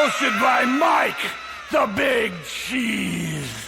Hosted by Mike, the Big Cheese.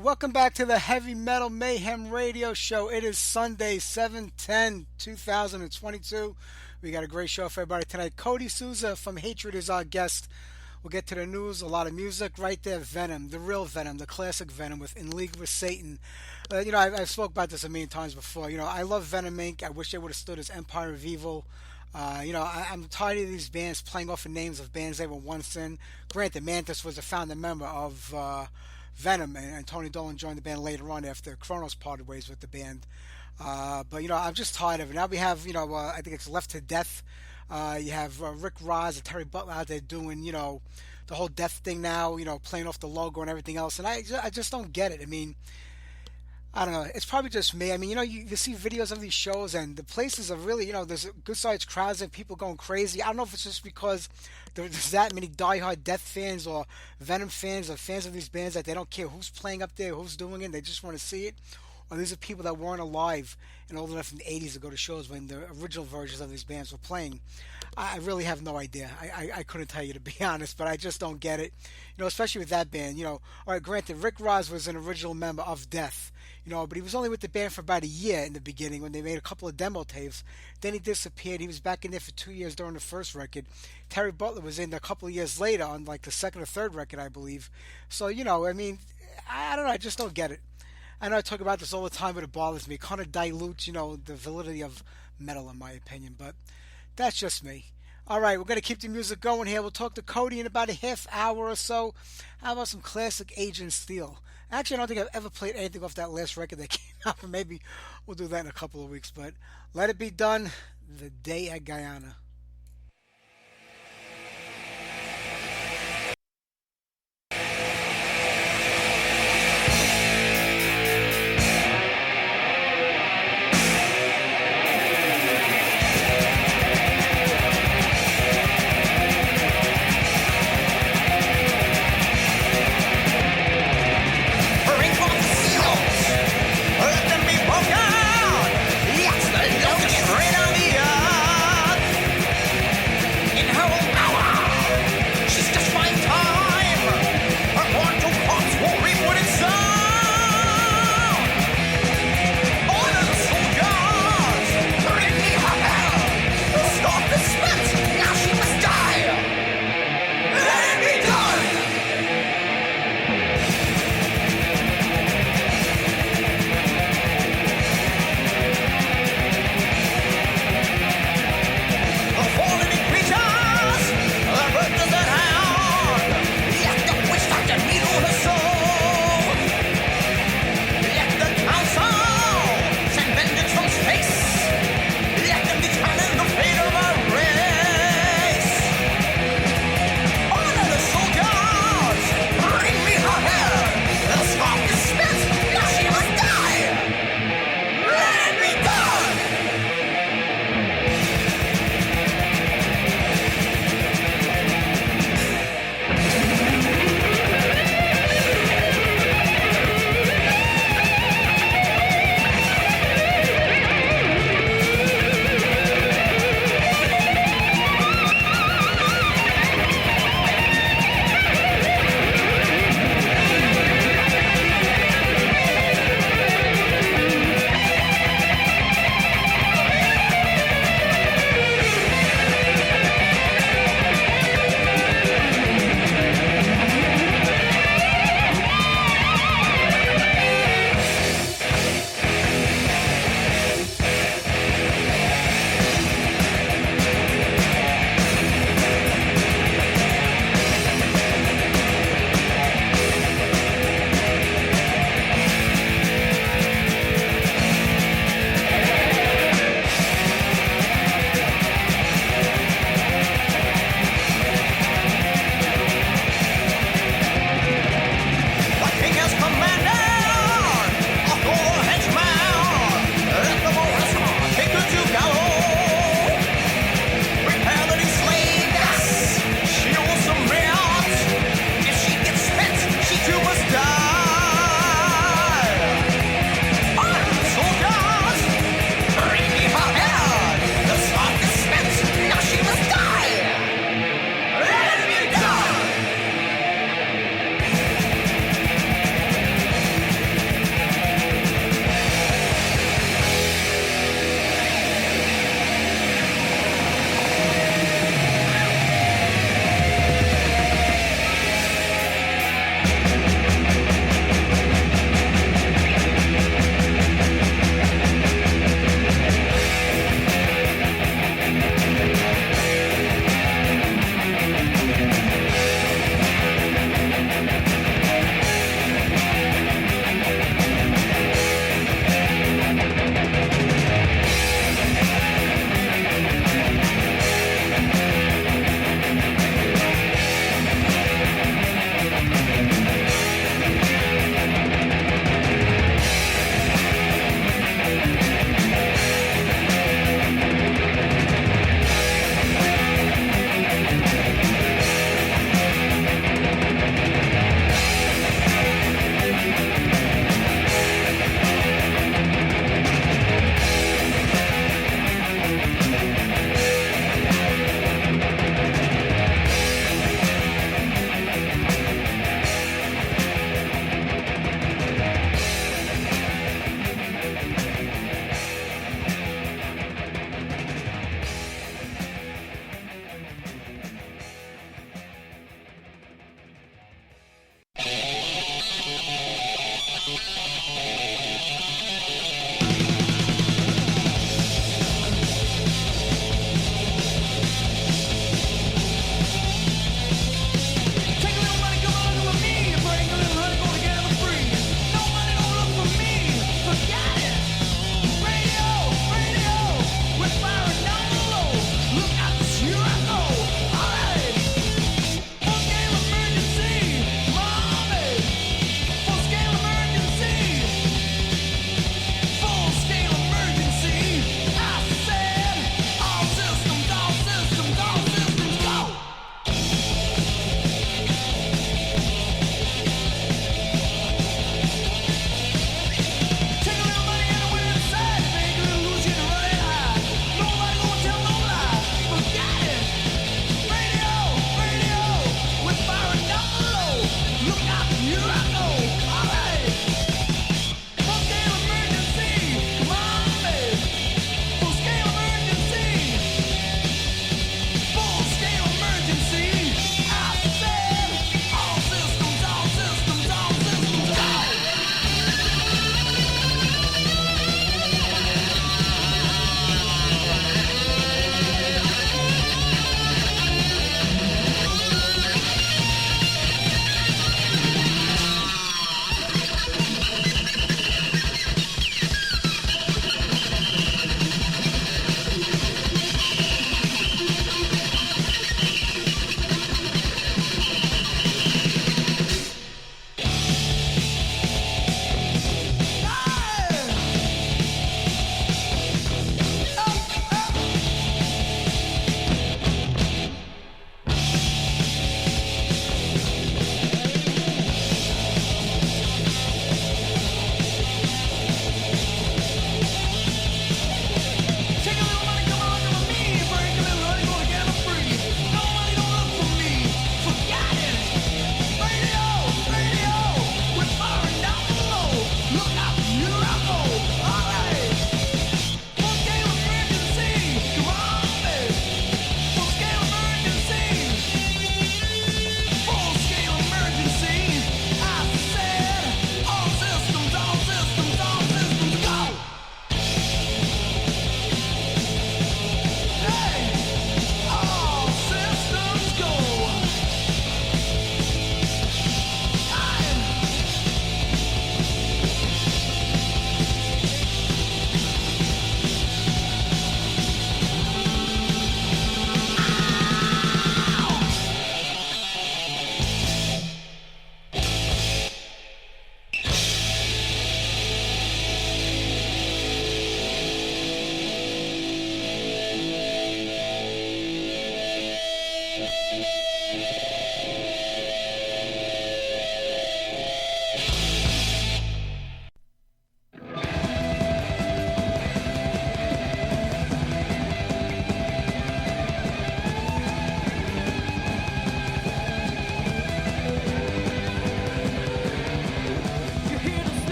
Welcome back to the Heavy Metal Mayhem Radio Show. It is Sunday, 7/10/2022. We got a great show for everybody tonight. Cody Souza from Hatriot is our guest. We'll get to the news, a lot of music right there. Venom, the real Venom, the classic Venom with In League with Satan. I've spoke about this a million times before. I love Venom Inc. I wish they would have stood as Empire of Evil. I'm tired of these bands playing off of names of bands they were once in. Granted, Mantis was a founding member of Venom, and Tony Dolan joined the band later on after Kronos parted ways with the band. But I'm just tired of it. Now we have, I think it's Left to Death. You have Rick Ross and Terry Butler out there doing, the whole death thing now, playing off the logo and everything else. And I just don't get it. I mean, I don't know. It's probably just me. I mean, you see videos of these shows and the places are really, there's good sized crowds and people going crazy. I don't know if it's just because there's that many diehard Death fans or Venom fans or fans of these bands that they don't care who's playing up there, who's doing it. They just want to see it. Or these are people that weren't alive and old enough in the 80s to go to shows when the original versions of these bands were playing. I really have no idea. I couldn't tell you, to be honest, but I just don't get it. Especially with that band. All right, granted, Rick Ross was an original member of Death, but he was only with the band for about a year in the beginning when they made a couple of demo tapes. Then he disappeared. He was back in there for 2 years during the first record. Terry Butler was in a couple of years later on like the second or third record, I believe. So, I mean, I don't know. I just don't get it. I know I talk about this all the time, but it bothers me. It kind of dilutes, the validity of metal in my opinion, but that's just me. All right, we're going to keep the music going here. We'll talk to Cody in about a half hour or so. How about some classic Agent Steel? Actually, I don't think I've ever played anything off that last record that came out, but maybe we'll do that in a couple of weeks. But Let It Be Done, The Day at Guyana. Let them be broken. Yes, the yoke is straight on the earth.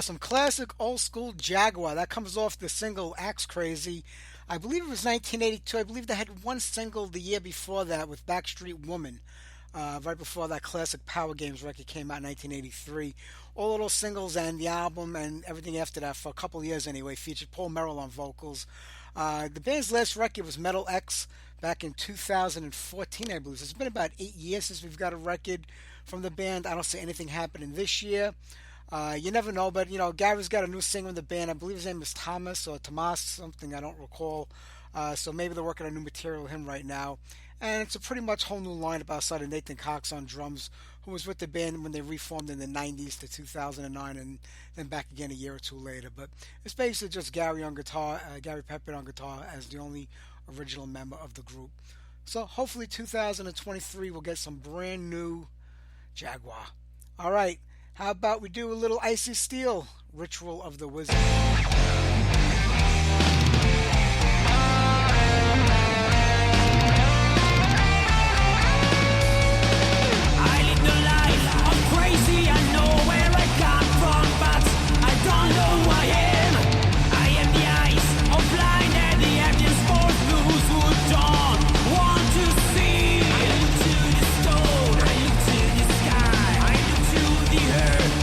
Some classic old school Jaguar. That comes off the single Axe Crazy. I believe it was 1982. I believe they had one single the year before that with Backstreet Woman. Right before that classic Power Games record came out in 1983. All of those singles and the album and everything after that, for a couple of years anyway, featured Paul Merrill on vocals. The band's last record was Metal X back in 2014, I believe. So it's been about 8 years since we've got a record from the band. I don't see anything happening this year. You never know, but Gary's got a new singer in the band. I believe his name is Thomas or Tomas, something I don't recall. So maybe they're working on new material with him right now. And it's a pretty much whole new lineup outside of Nathan Cox on drums, who was with the band when they reformed in the 90s to 2009 and then back again a year or two later. But it's basically just Gary on guitar, Gary Pepper on guitar as the only original member of the group. So hopefully 2023 we'll get some brand new Jaguar. All right, how about we do a little Icy Steel, Ritual of the Wizard.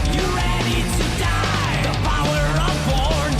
You ready to die? The power of born.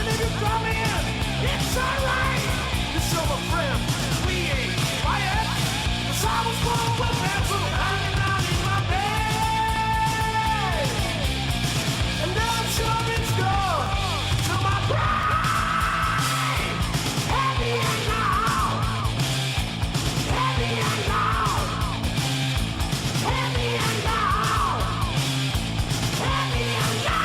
if you throw me in, it's alright. You show a friend, we ain't quiet. 'Cause I was born with pencil hanging out in my bed. And now I'm sure it's gone to my brain. Heavy and loud. Heavy and loud. Heavy and loud. Heavy and loud.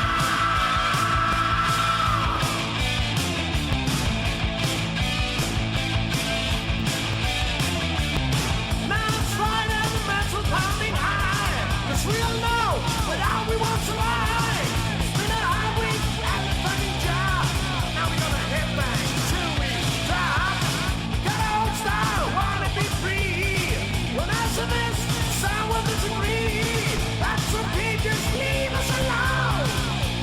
Now it's right and the mental pounding high. 'Cause we all know without we won't survive. It's been a hard week at the fucking job. Now we're gonna head back till we drop. Got our own style, wanna be free. When answer this, some will disagree. That's okay, just leave us alone.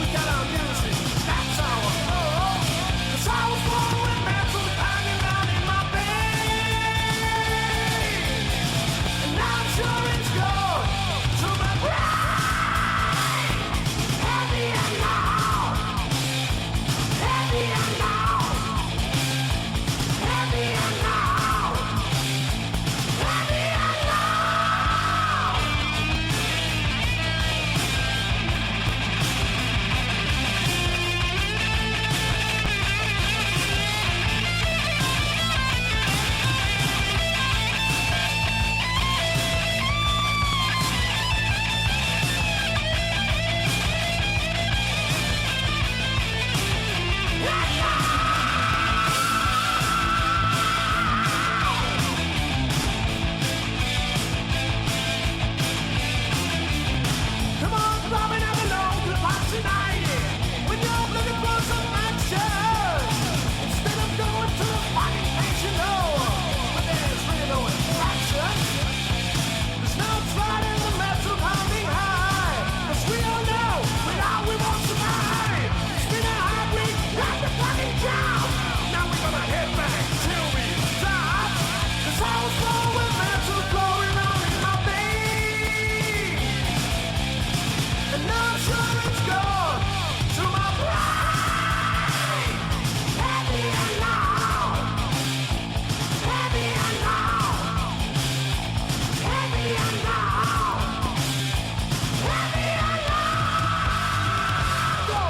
We got our music, that's our home. 'Cause I was born with mental hanging out in my brain. And now I'm sure it's gone to my brain. Heavy and loud. Heavy and loud. Heavy and loud. Heavy and loud. Come on, Bobby, never know the box tonight. When you're looking for some action, instead of going to the fucking place you know, but there's really no attraction. There's no pride in the metal pounding high. 'Cause we all know without we won't survive. It's been a hard week at the fucking job. Now we're gonna head back till we drop. 'Cause I was born with metal flowing on in my veins. And now I'm sure it's gone to my brain. Heavy and loud. Heavy and loud. Heavy and loud. Heavy and loud. Go.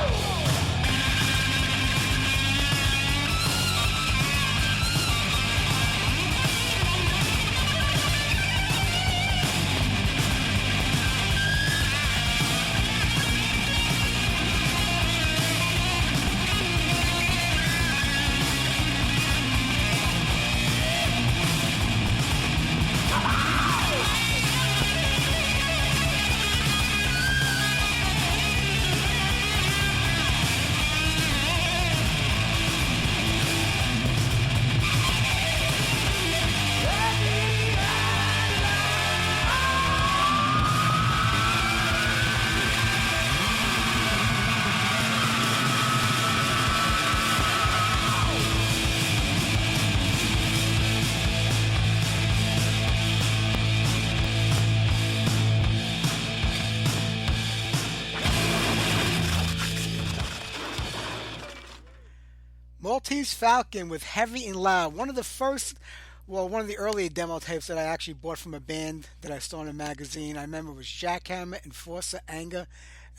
Maltese Falcon with Heavy and Loud. One of the earlier demo tapes that I actually bought from a band that I saw in a magazine. I remember it was Jackhammer, Enforcer, Anger,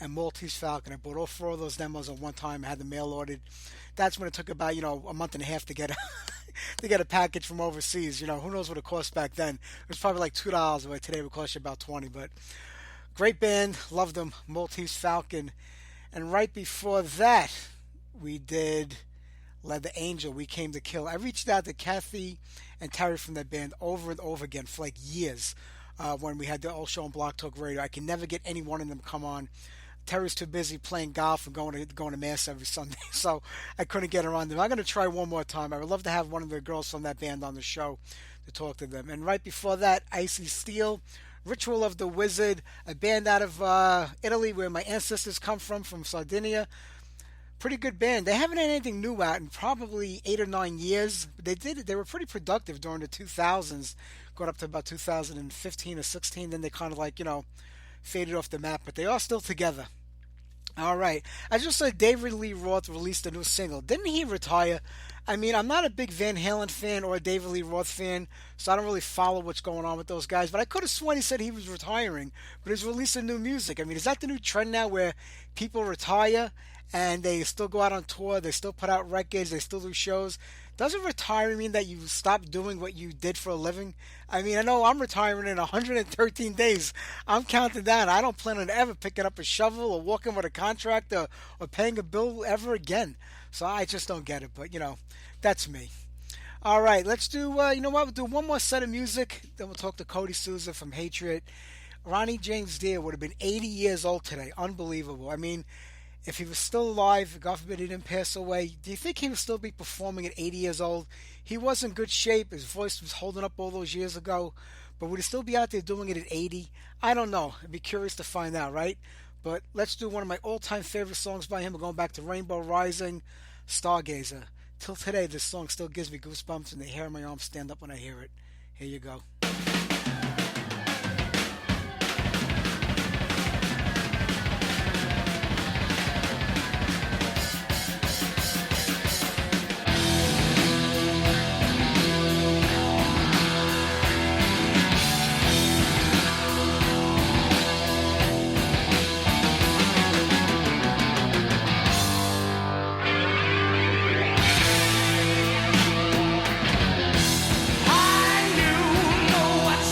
and Maltese Falcon. I bought all four of those demos at one time. I had them mail ordered. That's when it took about, a month and a half to get to get a package from overseas. Who knows what it cost back then. It was probably like $2, but today it would cost you about 20. But great band, loved them, Maltese Falcon. And right before that, we did Led the Angel, We Came to Kill. I reached out to Kathy and Terry from that band over and over again for like years when we had the old show on Block Talk Radio. I can never get any one of them to come on. Terry's too busy playing golf and going to mass every Sunday, so I couldn't get her on them. I'm going to try one more time. I would love to have one of the girls from that band on the show to talk to them. And right before that, Icy Steel, Ritual of the Wizard, a band out of Italy where my ancestors come from Sardinia. Pretty good band. They haven't had anything new out in probably 8 or 9 years. But they were pretty productive during the 2000s, going up to about 2015 or 16. Then they kind of faded off the map, but they are still together. All right. I just said David Lee Roth released a new single. Didn't he retire? I mean, I'm not a big Van Halen fan or a David Lee Roth fan, so I don't really follow what's going on with those guys. But I could have sworn he said he was retiring, but he's releasing new music. I mean, is that the new trend now where people retire and they still go out on tour, they still put out records, they still do shows? Doesn't retiring mean that you stop doing what you did for a living? I mean, I know I'm retiring in 113 days. I'm counting down. I don't plan on ever picking up a shovel or walking with a contractor or paying a bill ever again. So I just don't get it. But, that's me. All right, let's do, you know what? We'll do one more set of music. Then we'll talk to Cody Souza from Hatriot. Ronnie James Dio would have been 80 years old today. Unbelievable. I mean, if he was still alive, God forbid he didn't pass away, do you think he would still be performing at 80 years old? He was in good shape. His voice was holding up all those years ago. But would he still be out there doing it at 80? I don't know. I'd be curious to find out, right? But let's do one of my all-time favorite songs by him. We're going back to Rainbow Rising, Stargazer. Till today, this song still gives me goosebumps and the hair on my arms stand up when I hear it. Here you go. I knew, know what's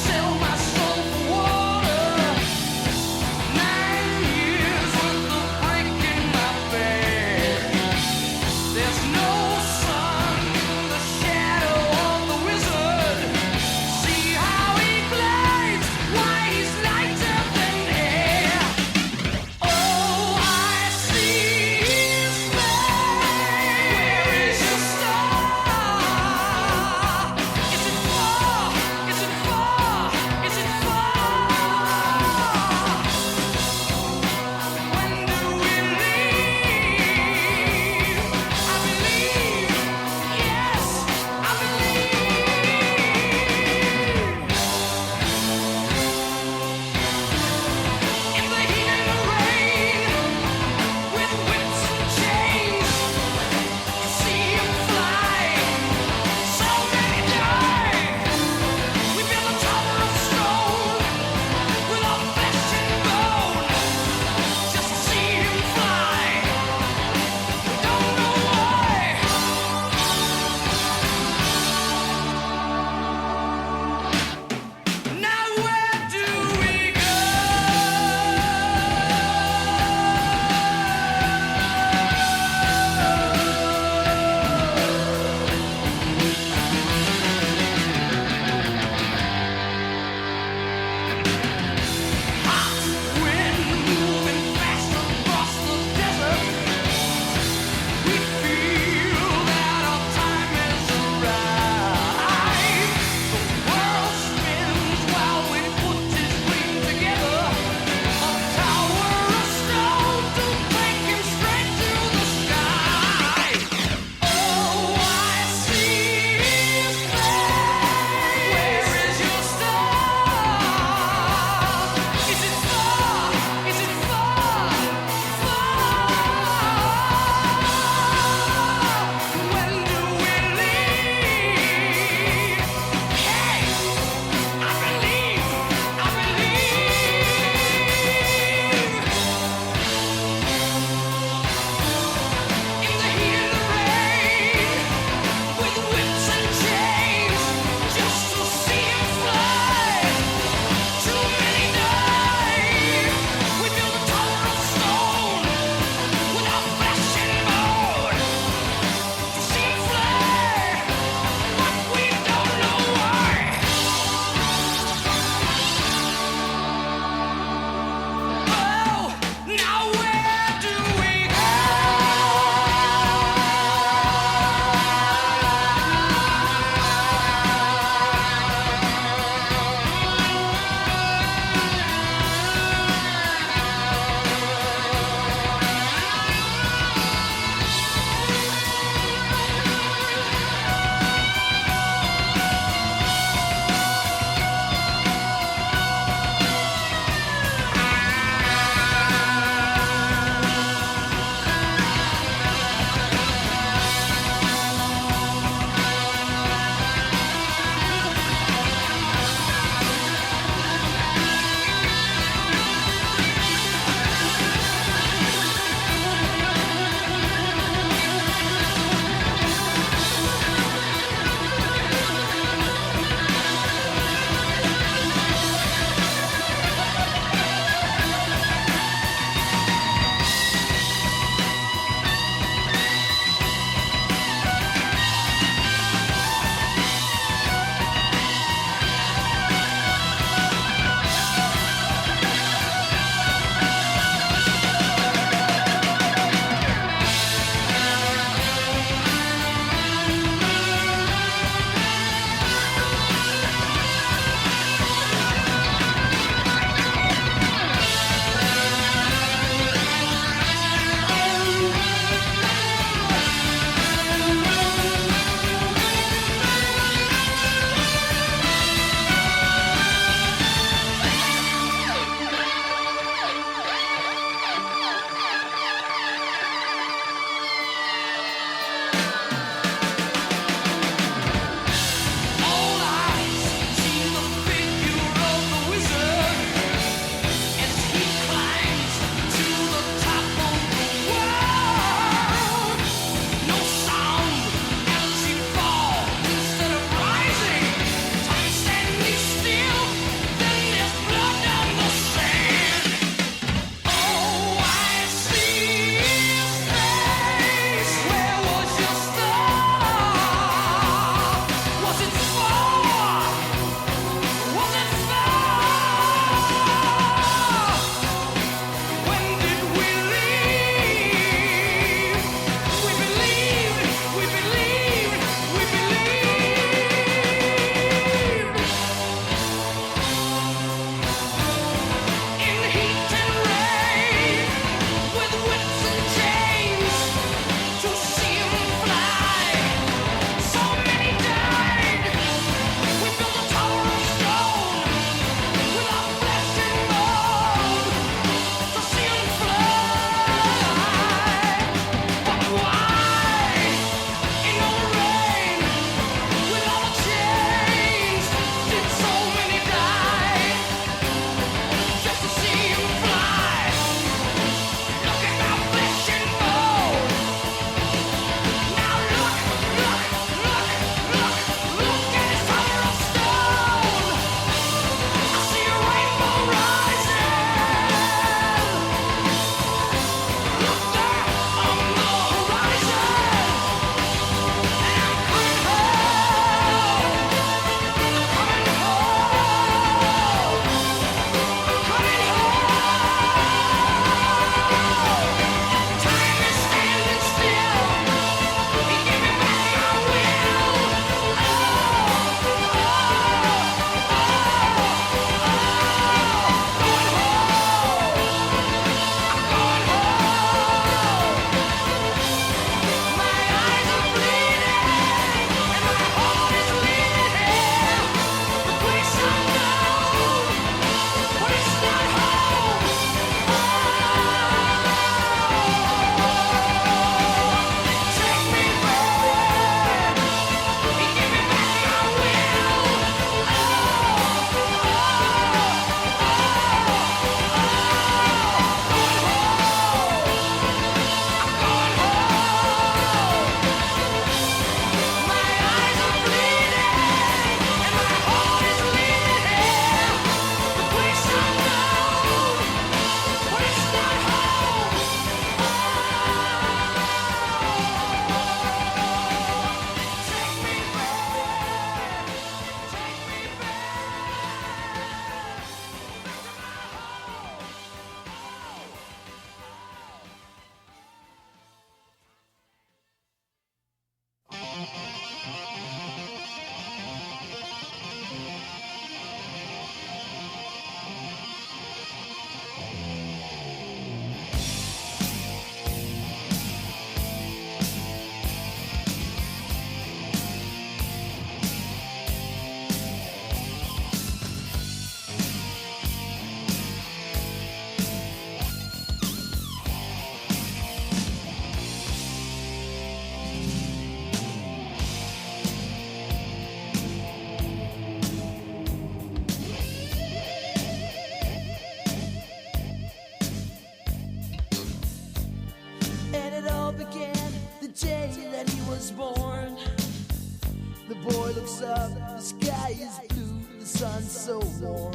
The boy looks up, the sky is blue, the sun's so warm.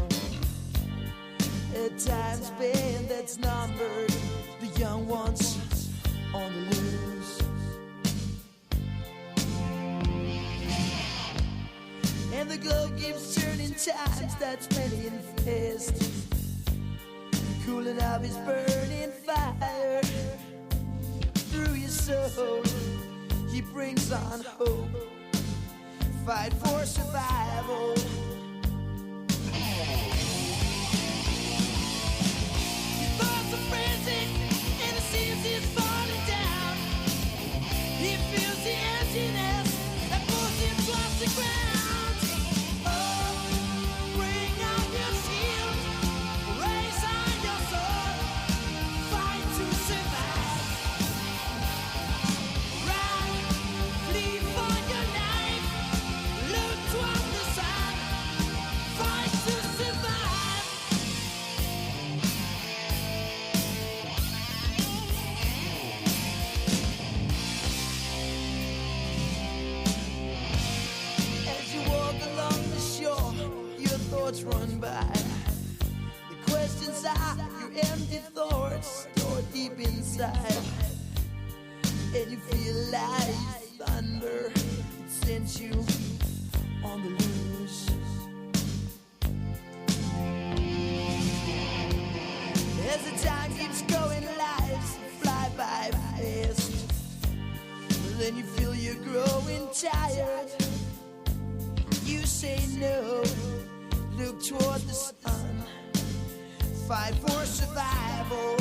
A time span that's numbered, the young ones on the loose. And the globe keeps turning times that's many and fast, cooling up his burning fire. Through your soul, he brings on hope. Fight for survival. Your thoughts are frantic, and it seems he's falling down. He feels the emptiness that pulls him towards the ground. Oh, bring out your shield, raise on your sword, fight to survive. Run, flee for your life, look toward the sun, fight to survive. As you walk along the shore, your thoughts run by. The questions are your empty thoughts stored deep inside. And you feel like thunder, it sends you on the loose. As the time keeps going, lives fly by fast. Then you feel you're growing tired. You say no, look toward the sun, fight for survival.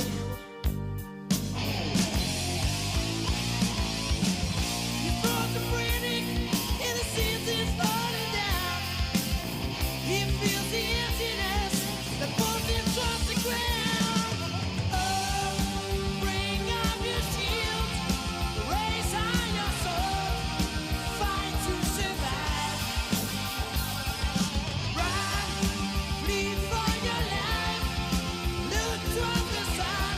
You brought the frantic, and the seas is falling down. He feels the emptiness that pulls him towards the ground. Oh, bring up your shield, raise high your sword, fight to survive. Run, flee for your life, look toward the sun,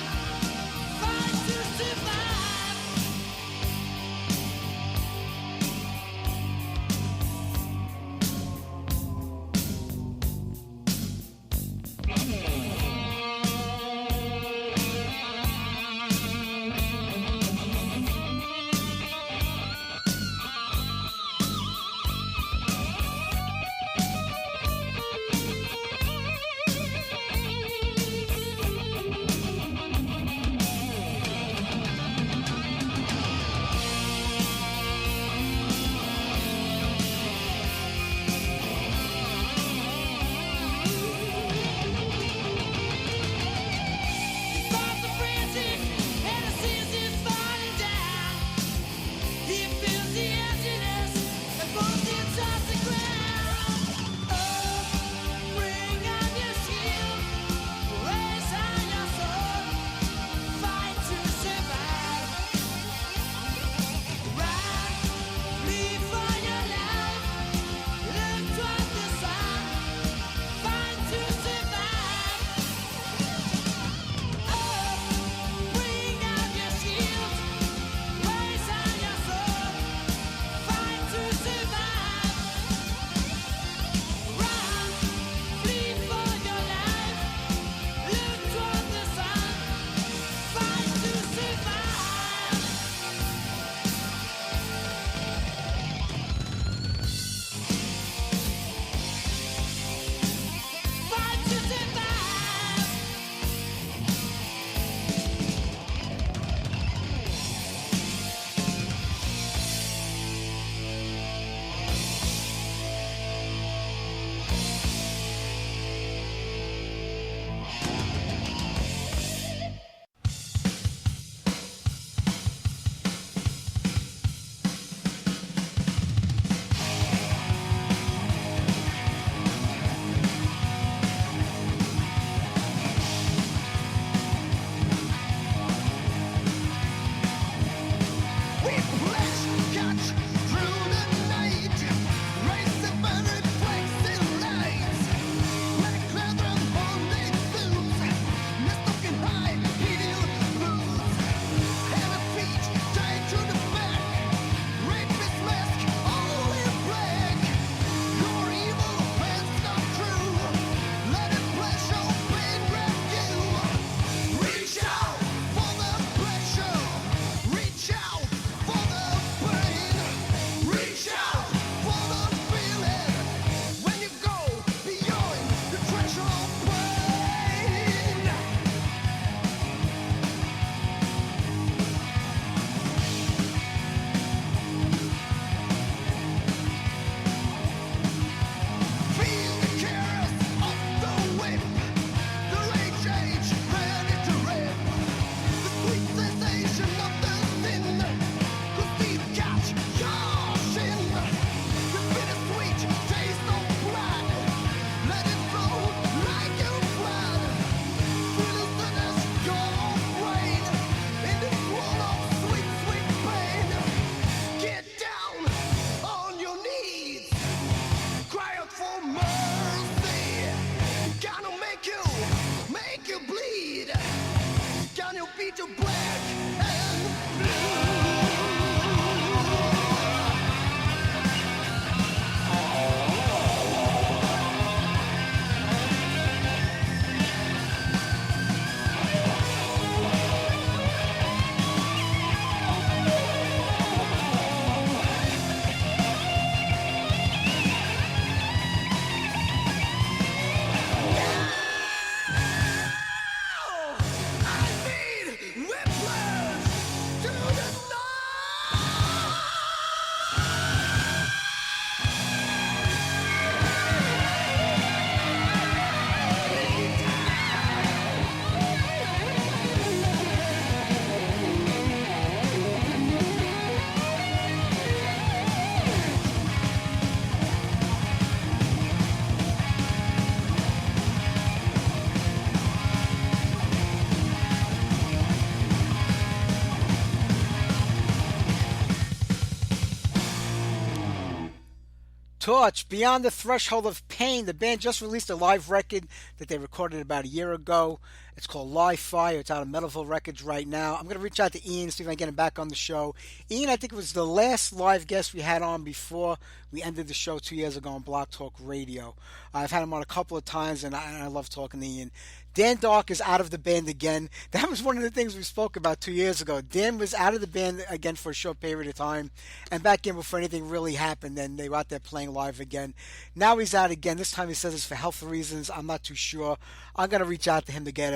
Torch, Beyond the Threshold of Pain. The band just released a live record that they recorded about a year ago. It's called Live Fire. It's out of Metalville Records right now. I'm going to reach out to Ian, see if I can get him back on the show. Ian, I think, was the last live guest we had on before we ended the show 2 years ago on Block Talk Radio. I've had him on a couple of times, and I love talking to Ian. Dan Dark is out of the band again. That was one of the things we spoke about 2 years ago. Dan was out of the band again for a short period of time and back in before anything really happened. Then they were out there playing live again. Now he's out again. This time he says it's for health reasons. I'm not too sure. I'm going to reach out to him to get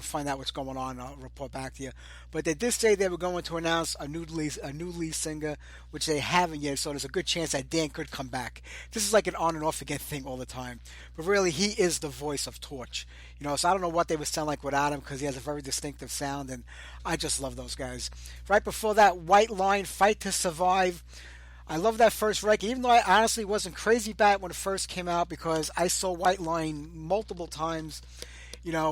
find out what's going on. I'll report back to you. But they did say they were going to announce a new lead singer, which they haven't yet. So there's a good chance that Dan could come back. This is like an on and off again thing all the time. But really, he is the voice of Torch. So I don't know what they would sound like without him because he has a very distinctive sound, and I just love those guys. Right before that, White Line, Fight to Survive. I love that first record, even though I honestly wasn't crazy about it when it first came out because I saw White Line multiple times,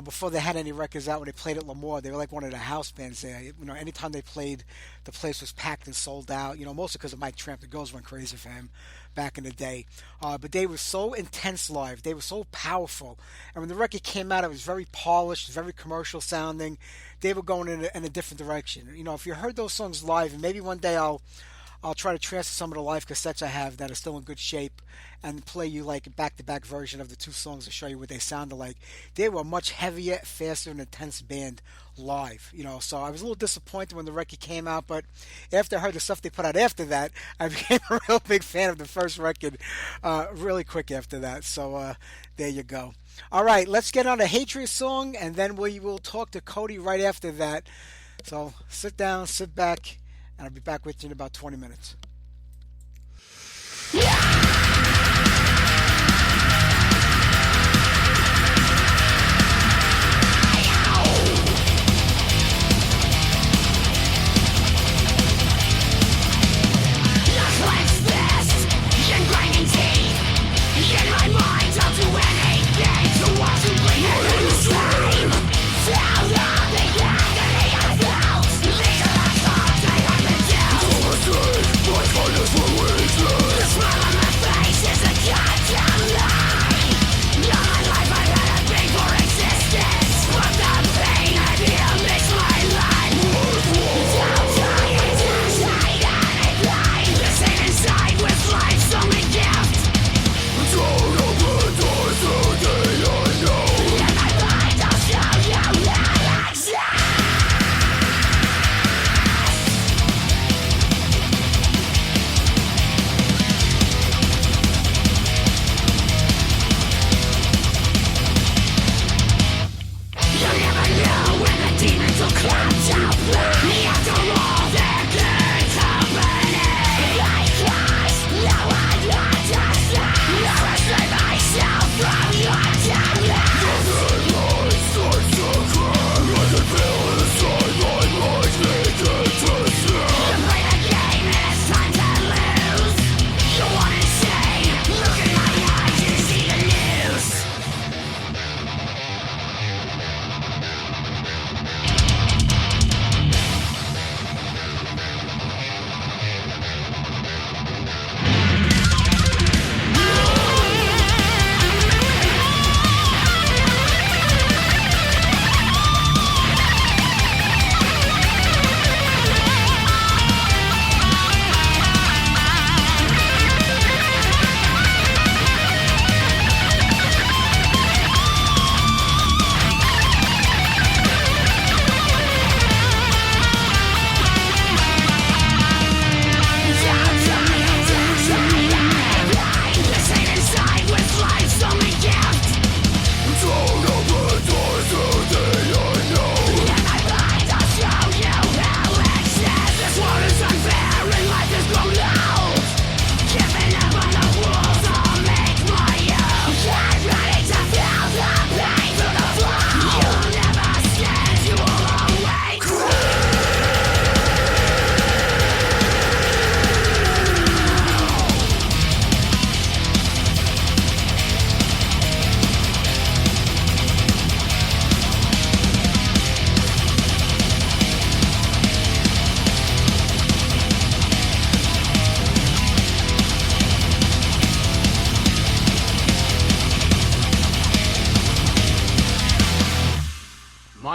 before they had any records out when they played at Lemoore. They were like one of the house bands there. Anytime they played, the place was packed and sold out, mostly because of Mike Tramp. The girls went crazy for him back in the day. But they were so intense live. They were so powerful. And when the record came out, it was very polished, very commercial sounding. They were going in a different direction. If you heard those songs live, and maybe one day I'll try to transfer some of the live cassettes I have that are still in good shape and play you like a back-to-back version of the two songs to show you what they sounded like. They were a much heavier, faster, and intense band live. So I was a little disappointed when the record came out, but after I heard the stuff they put out after that, I became a real big fan of the first record really quick after that. So there you go. All right, let's get on a Hatriot song, and then we will talk to Cody right after that. So sit down, sit back, and I'll be back with you in about 20 minutes. Boy,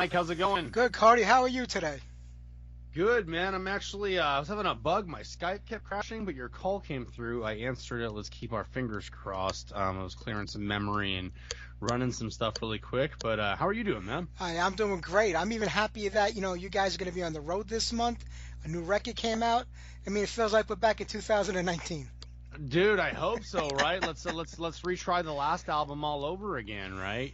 Mike, how's it going? Good, Cody. How are you today? Good, man. I'm actually, I was having a bug. My Skype kept crashing, but your call came through. I answered it. Let's keep our fingers crossed. I was clearing some memory and running some stuff really quick. But how are you doing, man? Hi, I'm doing great. I'm even happy that, you guys are going to be on the road this month. A new record came out. I mean, it feels like we're back in 2019. Dude, I hope so, right? Let's retry the last album all over again, right?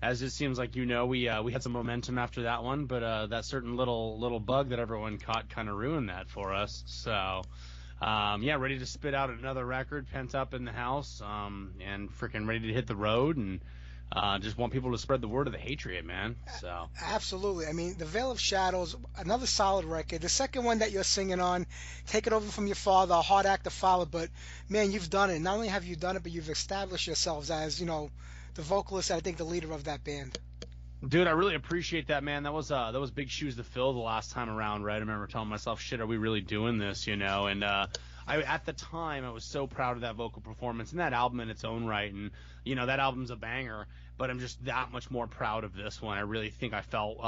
As it seems like we had some momentum after that one, but that certain little bug that everyone caught kind of ruined that for us. So, yeah, ready to spit out another record, pent up in the house, and freaking ready to hit the road, and just want people to spread the word of the Hatriot, man. So Absolutely. I mean, The Veil of Shadows, another solid record. The second one that you're singing on, Take It Over From Your Father, a hard act to follow, but man, you've done it. Not only have you done it, but you've established yourselves as, the vocalist, and I think the leader of that band. dude, I really appreciate that, man. That was big shoes to fill the last time around, right? I remember telling myself, shit, are we really doing this, And at the time, I was so proud of that vocal performance and that album in its own right, and that album's a banger. But I'm just that much more proud of this one. I really think I felt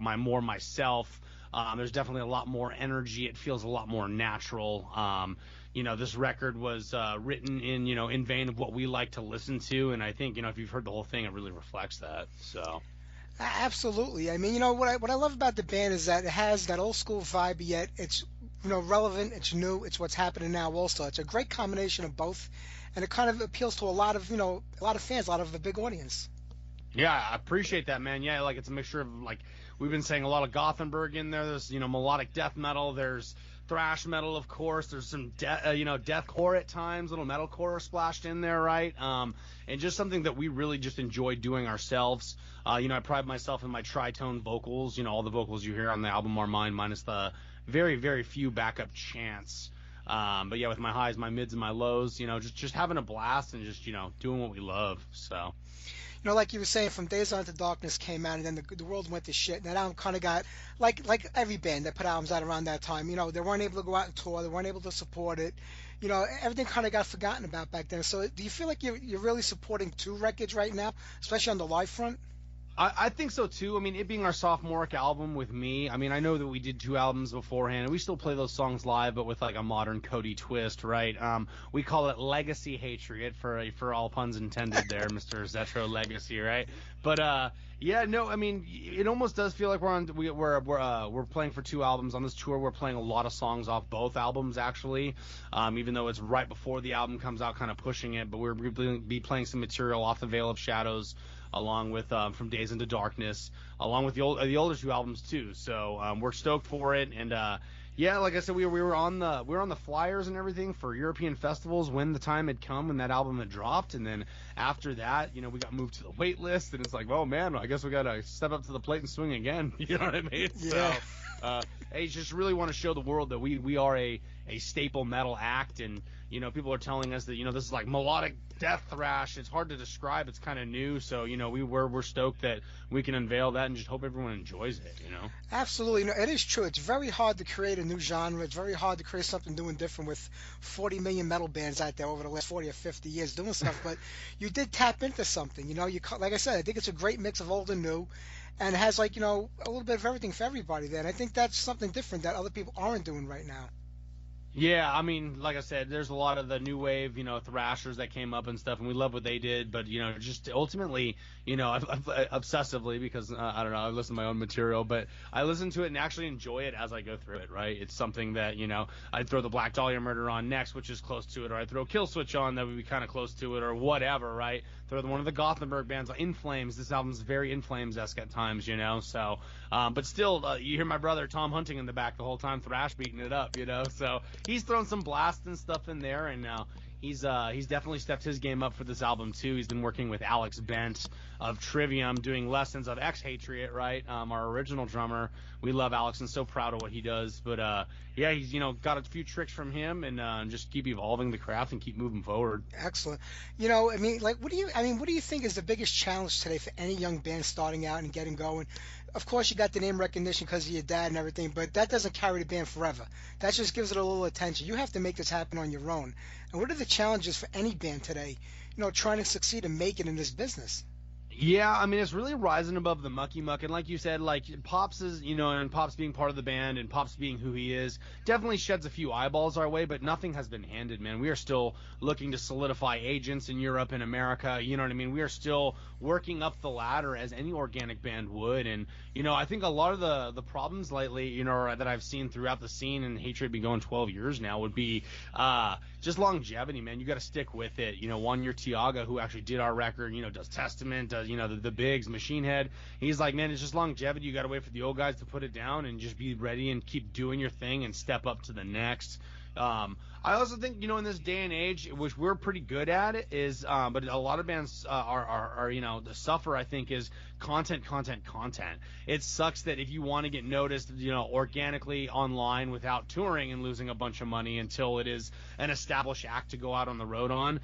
more myself. There's definitely a lot more energy. It feels a lot more natural. This record was written in vein of what we like to listen to, and I think if you've heard the whole thing, it really reflects that. So. Absolutely. I mean, what I love about the band is that it has that old school vibe, yet it's relevant, it's new, it's what's happening now also. It's a great combination of both, and it kind of appeals to a lot of fans, a lot of a big audience. Yeah, I appreciate that, man. Yeah, like it's a mixture of we've been saying a lot of Gothenburg in there. There's melodic death metal. There's thrash metal, of course. There's some deathcore at times, little metalcore splashed in there, right? And just something that we really just enjoy doing ourselves. I pride myself in my tritone vocals. All the vocals you hear on the album are mine, minus the very, very few backup chants. But yeah, with my highs, my mids, and my lows, just having a blast and just doing what we love. So. Like you were saying, From Days On to Darkness came out, and then the world went to shit. And that album kind of got, like every band that put albums out around that time, they weren't able to go out and tour, they weren't able to support it. Everything kind of got forgotten about back then. So do you feel like you're really supporting two records right now, especially on the live front? I think so too. I mean, it being our sophomoric album with me, I mean, I know that we did two albums beforehand, and we still play those songs live, but with a modern Cody twist, right? We call it Legacy Hatriot for all puns intended there, Mr. Zetro Legacy, right? But yeah, no, I mean, it almost does feel like we're playing for two albums on this tour. We're playing a lot of songs off both albums, actually, even though it's right before the album comes out, kind of pushing it. But we're be playing some material off the Veil of Shadows, along with From Days into Darkness, along with the older two albums too. So we're stoked for it, and yeah, like I said, we were on the flyers and everything for European festivals when the time had come when that album had dropped, and then after that, we got moved to the wait list, and it's like, oh man, I guess we gotta step up to the plate and swing again. You know what I mean? Yeah. So, hey, just really want to show the world that we are a staple metal act, and people are telling us that this is like melodic death thrash. It's hard to describe. It's kind of new, so we're stoked that we can unveil that and just hope everyone enjoys it. Absolutely. It is true. It's very hard to create a new genre. It's very hard to create something new and different with 40 million metal bands out there over the last 40 or 50 years doing stuff. But you did tap into something. Like I said, I think it's a great mix of old and new, and it has a little bit of everything for everybody there. And I think that's something different that other people aren't doing right now. Yeah, I mean, like I said, there's a lot of the new wave, thrashers that came up and stuff, and we love what they did. But just ultimately, obsessively, because I don't know, I listen to my own material, but I listen to it and actually enjoy it as I go through it. Right? It's something that I'd throw the Black Dahlia Murder on next, which is close to it, or I'd throw Kill Switch on that would be kind of close to it, or whatever. Right? Throw one of the Gothenburg bands, In Flames. This album's very In Flames-esque at times, So, but still, you hear my brother Tom Hunting in the back the whole time, thrash beating it up, So he's thrown some blasts and stuff in there, and he's definitely stepped his game up for this album too. He's been working with Alex Bent of Trivium, doing lessons of ex-Hatriot, right? Our original drummer. We love Alex and so proud of what he does. But yeah, he's got a few tricks from him, and just keep evolving the craft and keep moving forward. Excellent. What do you think is the biggest challenge today for any young band starting out and getting going? Of course, you got the name recognition because of your dad and everything, but that doesn't carry the band forever. That just gives it a little attention. You have to make this happen on your own. And what are the challenges for any band today, trying to succeed and make it in this business? Yeah, I mean, it's really rising above the mucky muck. And like you said, like Pops is, and Pops being part of the band and Pops being who he is, definitely sheds a few eyeballs our way, but nothing has been handed, man. We are still looking to solidify agents in Europe and America. You know what I mean? We are still working up the ladder as any organic band would. And, I think a lot of the problems lately, that I've seen throughout the scene, and Hatriot been going 12 years now, would be just longevity, man. You got to stick with it. One year Tiago, who actually did our record, does Testament, does, the Bigs, Machine Head. He's like, man, it's just longevity. You got to wait for the old guys to put it down and just be ready and keep doing your thing and step up to the next. I also think, in this day and age, which we're pretty good at it, is, but a lot of bands are suffer, I think, is content. It sucks that if you want to get noticed, organically online without touring and losing a bunch of money until it is an established act to go out on the road on,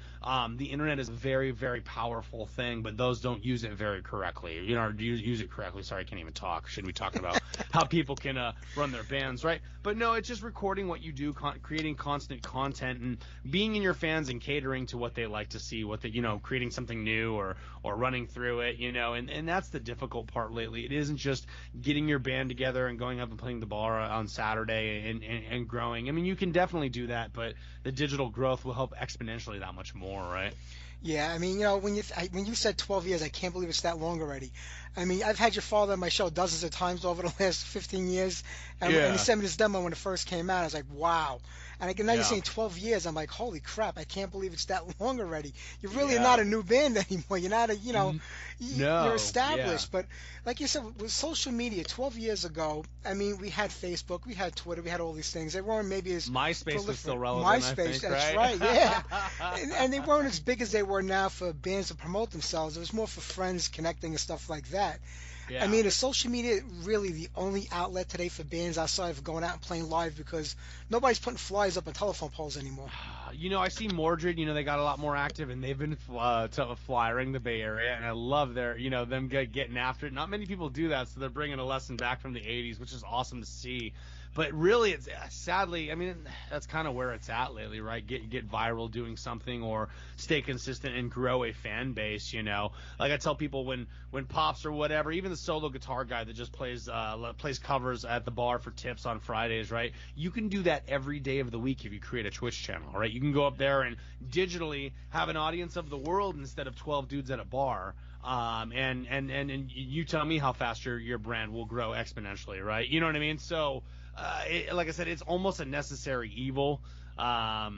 the internet is a very, very powerful thing, but those don't use it very correctly, use it correctly. Sorry, I can't even talk. Shouldn't be talking about how people can run their bands, right? But no, it's just recording what you do, creating constant content and being in your fans and catering to what they like to see, what they, creating something new or running through it, and that's the difficult part lately. It isn't just getting your band together and going up and playing the bar on Saturday and growing. I mean, you can definitely do that, but the digital growth will help exponentially that much more, right? Yeah, I mean, when you said 12 years, I can't believe it's that long already. I mean, I've had your father on my show dozens of times over the last 15 years, and he sent me this demo when it first came out. I was like, wow. And now you're saying 12 years. I'm like, holy crap, I can't believe it's that long already. You're really not a new band anymore. You're not you're established. But like you said, with social media, 12 years ago, I mean, we had Facebook, we had Twitter, we had all these things. They weren't maybe as MySpace was still relevant, MySpace, I think, that's right, yeah. and they weren't as big as they were now for bands to promote themselves. It was more for friends connecting and stuff like that. Yeah. I mean, is social media really the only outlet today for bands outside of going out and playing live? Because nobody's putting flyers up on telephone poles anymore. I see Mordred, they got a lot more active, and they've been flyering the Bay Area, and I love their, them getting after it. Not many people do that, so they're bringing a lesson back from the 80s, which is awesome to see. But really, it's sadly, I mean, that's kind of where it's at lately, right? Get viral doing something or stay consistent and grow a fan base, Like I tell people when Pops or whatever, even the solo guitar guy that just plays covers at the bar for tips on Fridays, right? You can do that every day of the week if you create a Twitch channel, right? You can go up there and digitally have an audience of the world instead of 12 dudes at a bar. And you tell me how fast your brand will grow exponentially, right? You know what I mean? So, like I said, it's almost a necessary evil, but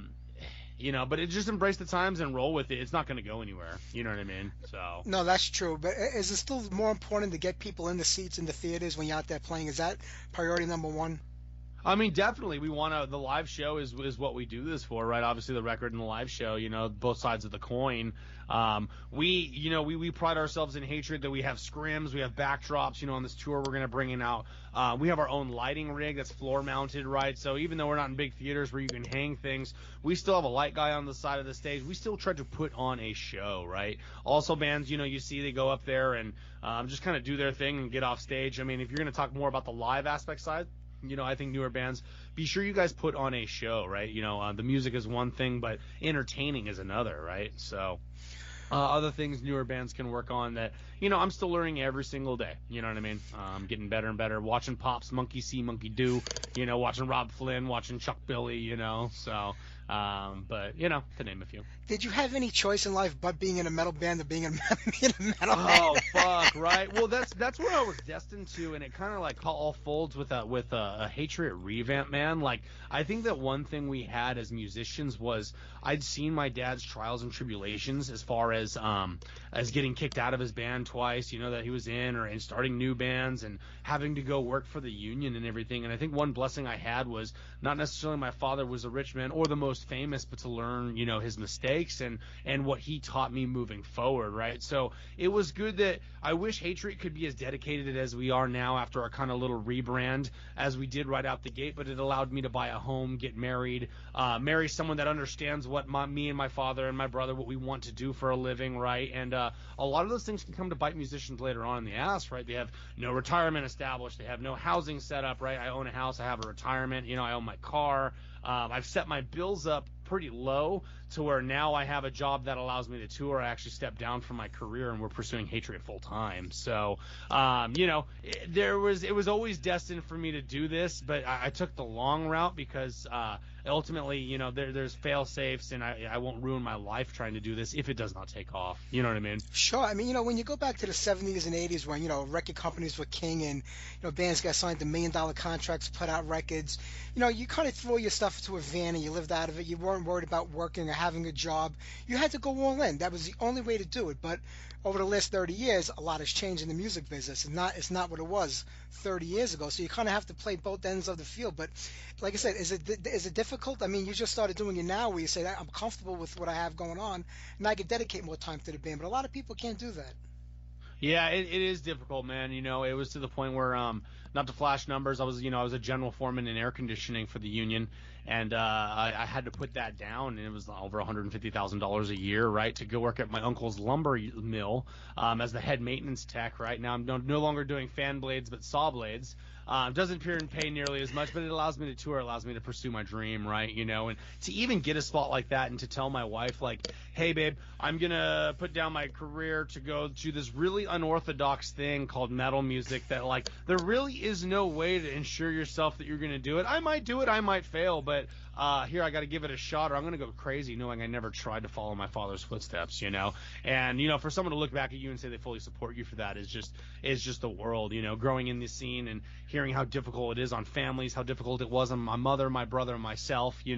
it just embrace the times and roll with it. It's not going to go anywhere. You know what I mean? So. No, that's true. But is it still more important to get people in the seats in the theaters when you're out there playing? Is that priority number one? I mean, definitely. We want the live show is what we do this for, right? Obviously, the record and the live show, both sides of the coin. We pride ourselves in Hatriot that we have scrims, we have backdrops, on this tour we're going to bring in out. We have our own lighting rig that's floor mounted, right? So even though we're not in big theaters where you can hang things, we still have a light guy on the side of the stage. We still try to put on a show, right? Also, bands, you see they go up there and just kind of do their thing and get off stage. I mean, if you're going to talk more about the live aspect side, I think newer bands, be sure you guys put on a show, right? The music is one thing, but entertaining is another, right? So other things newer bands can work on that, I'm still learning every single day. You know what I mean? I'm getting better and better. Watching Pops, Monkey See, Monkey Do, watching Rob Flynn, watching Chuck Billy, so... but to name a few. Did you have any choice in life but being in a metal band or being in a metal band? Oh fuck, right? Well, that's where I was destined to, and it kind of like all folds with a Hatriot revamp, man. Like I think that one thing we had as musicians was I'd seen my dad's trials and tribulations as far as getting kicked out of his band twice, that he was in, and starting new bands and having to go work for the union and everything. And I think one blessing I had was not necessarily my father was a rich man or the most famous, but to learn, his mistakes and what he taught me moving forward, right? So it was good that I wish Hatriot could be as dedicated as we are now after our kind of little rebrand as we did right out the gate, but it allowed me to buy a home, get married, marry someone that understands what me and my father and my brother, what we want to do for a living, right? And a lot of those things can come to bite musicians later on in the ass, right? They have no retirement established, they have no housing set up, right? I own a house, I have a retirement, I own my car. I've set my bills up pretty low to where now I have a job that allows me to tour. I actually stepped down from my career, and we're pursuing Hatriot full time. So, it was always destined for me to do this, but I took the long route because ultimately, there's fail safes, and I won't ruin my life trying to do this if it does not take off. You know what I mean? Sure. I mean, when you go back to the 70s and 80s when, record companies were king and, bands got signed to $1 million contracts, put out records, you kind of throw your stuff into a van and you lived out of it. You weren't worried about working or having a job. You had to go all in. That was the only way to do it. But over the last 30 years, a lot has changed in the music business. It's not what it was 30 years ago. So you kind of have to play both ends of the field. But like I said, is it difficult? I mean, you just started doing it now where you say, I'm comfortable with what I have going on and I can dedicate more time to the band. But a lot of people can't do that. Yeah, it is difficult, man. It was to the point where, not to flash numbers, I was a general foreman in air conditioning for the union, and I had to put that down, and it was over $150,000 a year, right, to go work at my uncle's lumber mill as the head maintenance tech. Right now, I'm no longer doing fan blades, but saw blades. Doesn't pay nearly as much, but it allows me to tour, allows me to pursue my dream, right? And to even get a spot like that and to tell my wife, like, hey, babe, I'm going to put down my career to go to this really unorthodox thing called metal music that, like, there really is no way to ensure yourself that you're going to do it. I might do it, I might fail, but here I got to give it a shot or I'm going to go crazy knowing I never tried to follow my father's footsteps, And, for someone to look back at you and say they fully support you for that is just the world, growing in this scene and hearing how difficult it is on families, how difficult it was on my mother, my brother, and myself, it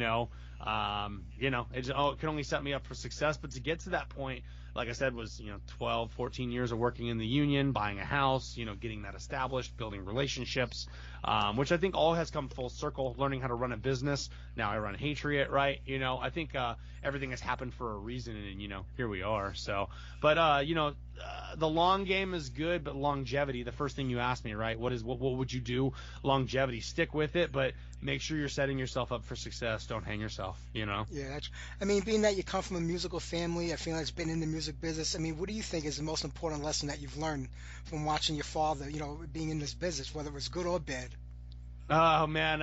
can only set me up for success. But to get to that point, like I said, was 12, 14 years of working in the union, buying a house, getting that established, building relationships, which I think all has come full circle, learning how to run a business. Now I run Hatriot, right? I think everything has happened for a reason, and here we are. So, but the long game is good, but longevity, the first thing you asked me, right? What would you do? Longevity, stick with it, but make sure you're setting yourself up for success. Don't hang yourself, Yeah, being that you come from a musical family, I feel like it's been in the music business. I mean, what do you think is the most important lesson that you've learned from watching your father, being in this business, whether it was good or bad? Oh man,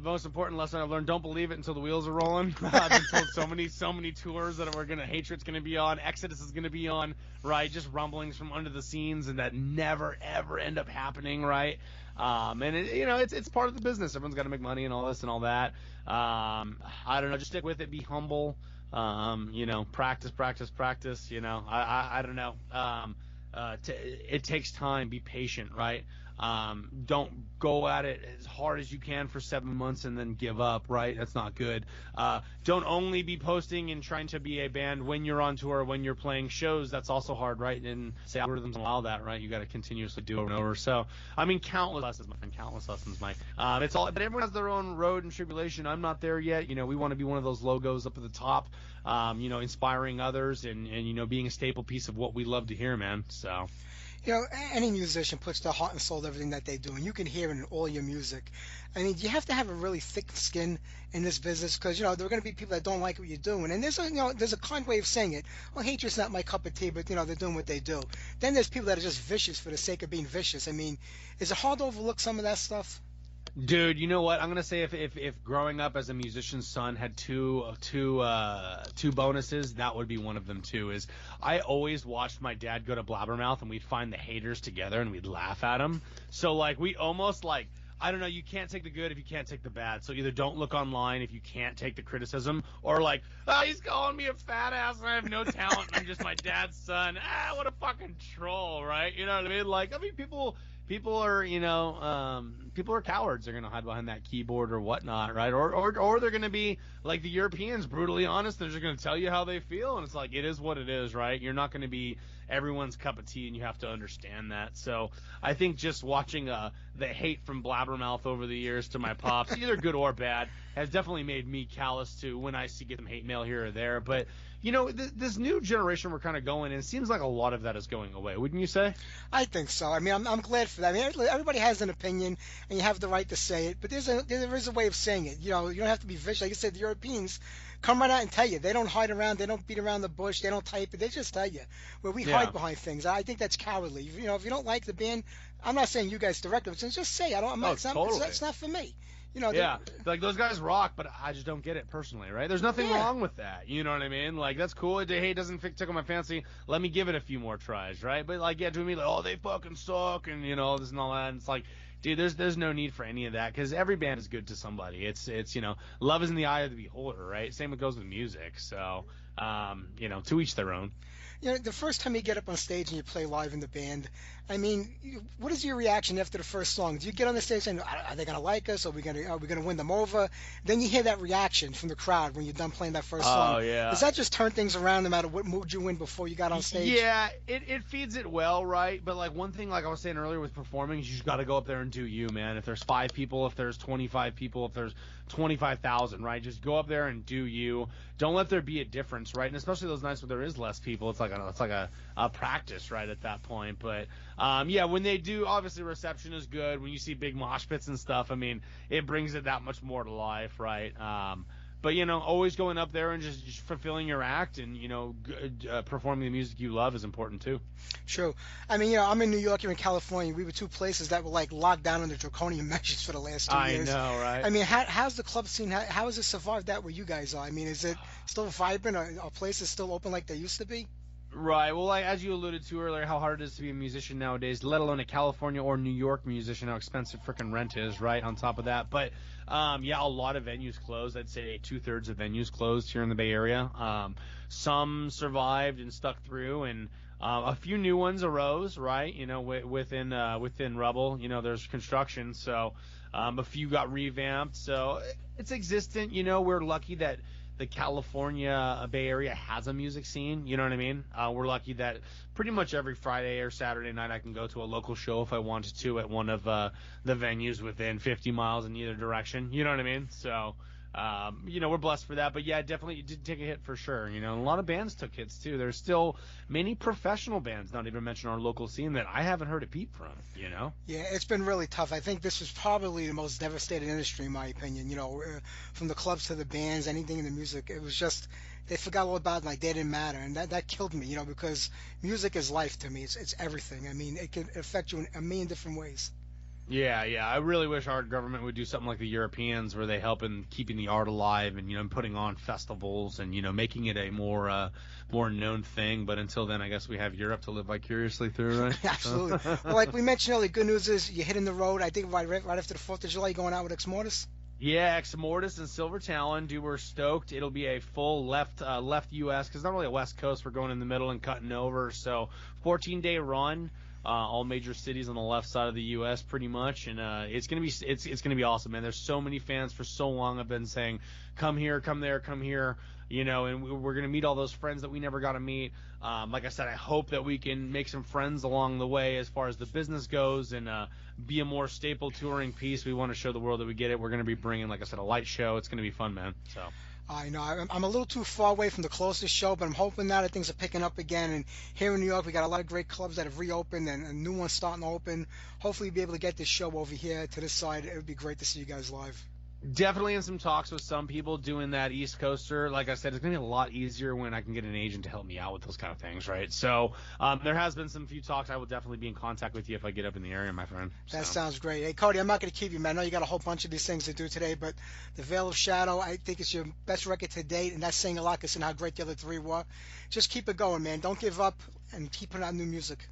most important lesson I've learned: don't believe it until the wheels are rolling. I've been told so many tours that Hatriot's gonna be on, Exodus is gonna be on, right? Just rumblings from under the scenes, and that never ever end up happening, right? And it's part of the business. Everyone's got to make money and all this and all that. I don't know, just stick with it, be humble. Practice. I don't know. It takes time. Be patient, right? Don't go at it as hard as you can for 7 months and then give up, right? That's not good. Don't only be posting and trying to be a band when you're on tour, when you're playing shows. That's also hard, right? And say algorithms allow that, right? You got to continuously do it over and over. So, I mean, countless lessons, Mike. It's all, but everyone has their own road and tribulation. I'm not there yet. We want to be one of those logos up at the top, inspiring others and being a staple piece of what we love to hear, man. So. Any musician puts their heart and soul to everything that they do, and you can hear it in all your music. I mean, you have to have a really thick skin in this business because, there are going to be people that don't like what you're doing. And there's a kind way of saying it. Well, Hatriot's not my cup of tea, but, they're doing what they do. Then there's people that are just vicious for the sake of being vicious. I mean, is it hard to overlook some of that stuff? Dude, you know what? I'm gonna say if growing up as a musician's son had two bonuses, that would be one of them too. Is I always watched my dad go to Blabbermouth and we'd find the haters together and we'd laugh at them. So like we almost like, I don't know, you can't take the good if you can't take the bad. So either don't look online if you can't take the criticism, or like, oh, he's calling me a fat ass and I have no talent and I'm just my dad's son. What a fucking troll, right? You know what I mean? Like, I mean, people are, people are cowards. They're going to hide behind that keyboard or whatnot, right? Or they're going to be like the Europeans, brutally honest. They're just going to tell you how they feel, and it's like, it is what it is, right? You're not going to be everyone's cup of tea, and you have to understand that. So I think just watching the hate from Blabbermouth over the years to my pops, either good or bad, has definitely made me callous to when I get some hate mail here or there. But this new generation we're kind of going in, it seems like a lot of that is going away. Wouldn't you say? I think so. I mean, I'm glad for that. I mean, everybody has an opinion, and you have the right to say it. But there is a way of saying it. You don't have to be vicious. Like I said, the Europeans come right out and tell you. They don't hide around. They don't beat around the bush. They don't type it. They just tell you. Where we hide behind things. I think that's cowardly. If you don't like the band, I'm not saying you guys directly, but just say, I'm not. Totally. It's not for me. You know, Yeah, like those guys rock, but I just don't get it personally, right? There's nothing Yeah. wrong with that, you know what I mean? Like that's cool. Hey, it doesn't tickle my fancy. Let me give it a few more tries, right? But like, yeah, to me, like, oh, they fucking suck, and you know this and all that. And it's like, dude, there's no need for any of that because every band is good to somebody. It's you know, love is in the eye of the beholder, right? Same goes with music. So, you know, to each their own. You know, the first time you get up on stage and you play live in the band, I mean, what is your reaction after the first song? Do you get on the stage saying, "Are they gonna like us? Are we gonna win them over?" Then you hear that reaction from the crowd when you're done playing that first song. Oh yeah. Does that just turn things around no matter what mood you in before you got on stage? Yeah, it feeds it well, right? But like one thing, like I was saying earlier with performing, is you just got to go up there and do you, man. If there's 5 people, if there's 25 people, if there's 25,000, right? Just go up there and do you. Don't let there be a difference, right? And especially those nights where there is less people, it's like a practice, right, at that point. But yeah, when they do, obviously reception is good. When you see big mosh pits and stuff, I mean, it brings it that much more to life, right? But you know, always going up there and just fulfilling your act and you know, performing the music you love is important too. True. I mean, you know, I'm in New York, you're in California. We were two places that were like locked down under draconian measures for the last 2 years. I know, right? I mean, how's the club scene? How has it survived that where you guys are? I mean, is it still vibrant? Are places still open like they used to be? Right. Well, like, as you alluded to earlier, how hard it is to be a musician nowadays, let alone a California or New York musician, how expensive freaking rent is, right, on top of that. But, yeah, a lot of venues closed. I'd say 2/3 of venues closed here in the Bay Area. Some survived and stuck through, and a few new ones arose, right, you know, within Rubble. You know, there's construction, so a few got revamped. So it's existent. You know, we're lucky that the California Bay Area has a music scene, you know what I mean? We're lucky that pretty much every Friday or Saturday night I can go to a local show if I wanted to at one of the venues within 50 miles in either direction, you know what I mean? So, you know, we're blessed for that. But yeah, definitely did take a hit for sure. You know, a lot of bands took hits too. There's still many professional bands, not even mention our local scene, that I haven't heard a peep from, you know? Yeah, it's been really tough. I think this was probably the most devastated industry, in my opinion. You know, from the clubs to the bands, anything in the music, it was just they forgot all about it, like they didn't matter, and that killed me. You know, because music is life to me. It's everything. I mean, it can affect you in a million different ways. Yeah, I really wish our government would do something like the Europeans, where they help in keeping the art alive and you know putting on festivals and you know making it a more known thing. But until then, I guess we have Europe to live vicariously through, right? Absolutely. Well, like we mentioned earlier, good news is you're hitting the road. I think right after the 4th of July, you're going out with Ex Mortis. Yeah, Ex Mortis and Silver Talon, dude, we're stoked. It'll be a full left U.S. because not really a West Coast. We're going in the middle and cutting over. So 14-day run. All major cities on the left side of the U.S. pretty much, and it's gonna be awesome, man. There's so many fans for so long. I've been saying, come here, come there, come here, you know, and we're gonna meet all those friends that we never got to meet. Like I said, I hope that we can make some friends along the way as far as the business goes and be a more staple touring piece. We want to show the world that we get it. We're gonna be bringing, like I said, a light show. It's gonna be fun, man. So. I know I'm a little too far away from the closest show, but I'm hoping now that things are picking up again. And here in New York, we got a lot of great clubs that have reopened and new ones starting to open. Hopefully, we'll be able to get this show over here to this side. It would be great to see you guys live. Definitely in some talks with some people doing that East Coaster. Like I said, it's going to be a lot easier when I can get an agent to help me out with those kind of things, right? So there has been some few talks. I will definitely be in contact with you if I get up in the area, my friend. That sounds great. Hey, Cody, I'm not going to keep you, man. I know you got a whole bunch of these things to do today, but The Veil of Shadow, I think it's your best record to date, and that's saying a lot considering how great the other 3 were. Just keep it going, man. Don't give up, and keep putting out new music.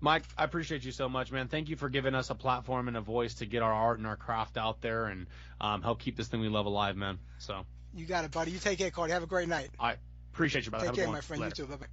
Mike, I appreciate you so much, man. Thank you for giving us a platform and a voice to get our art and our craft out there and help keep this thing we love alive, man. So you got it, buddy. You take care, Cody. Have a great night. I appreciate you, brother. Take care, my friend. Later. You too. Bye-bye.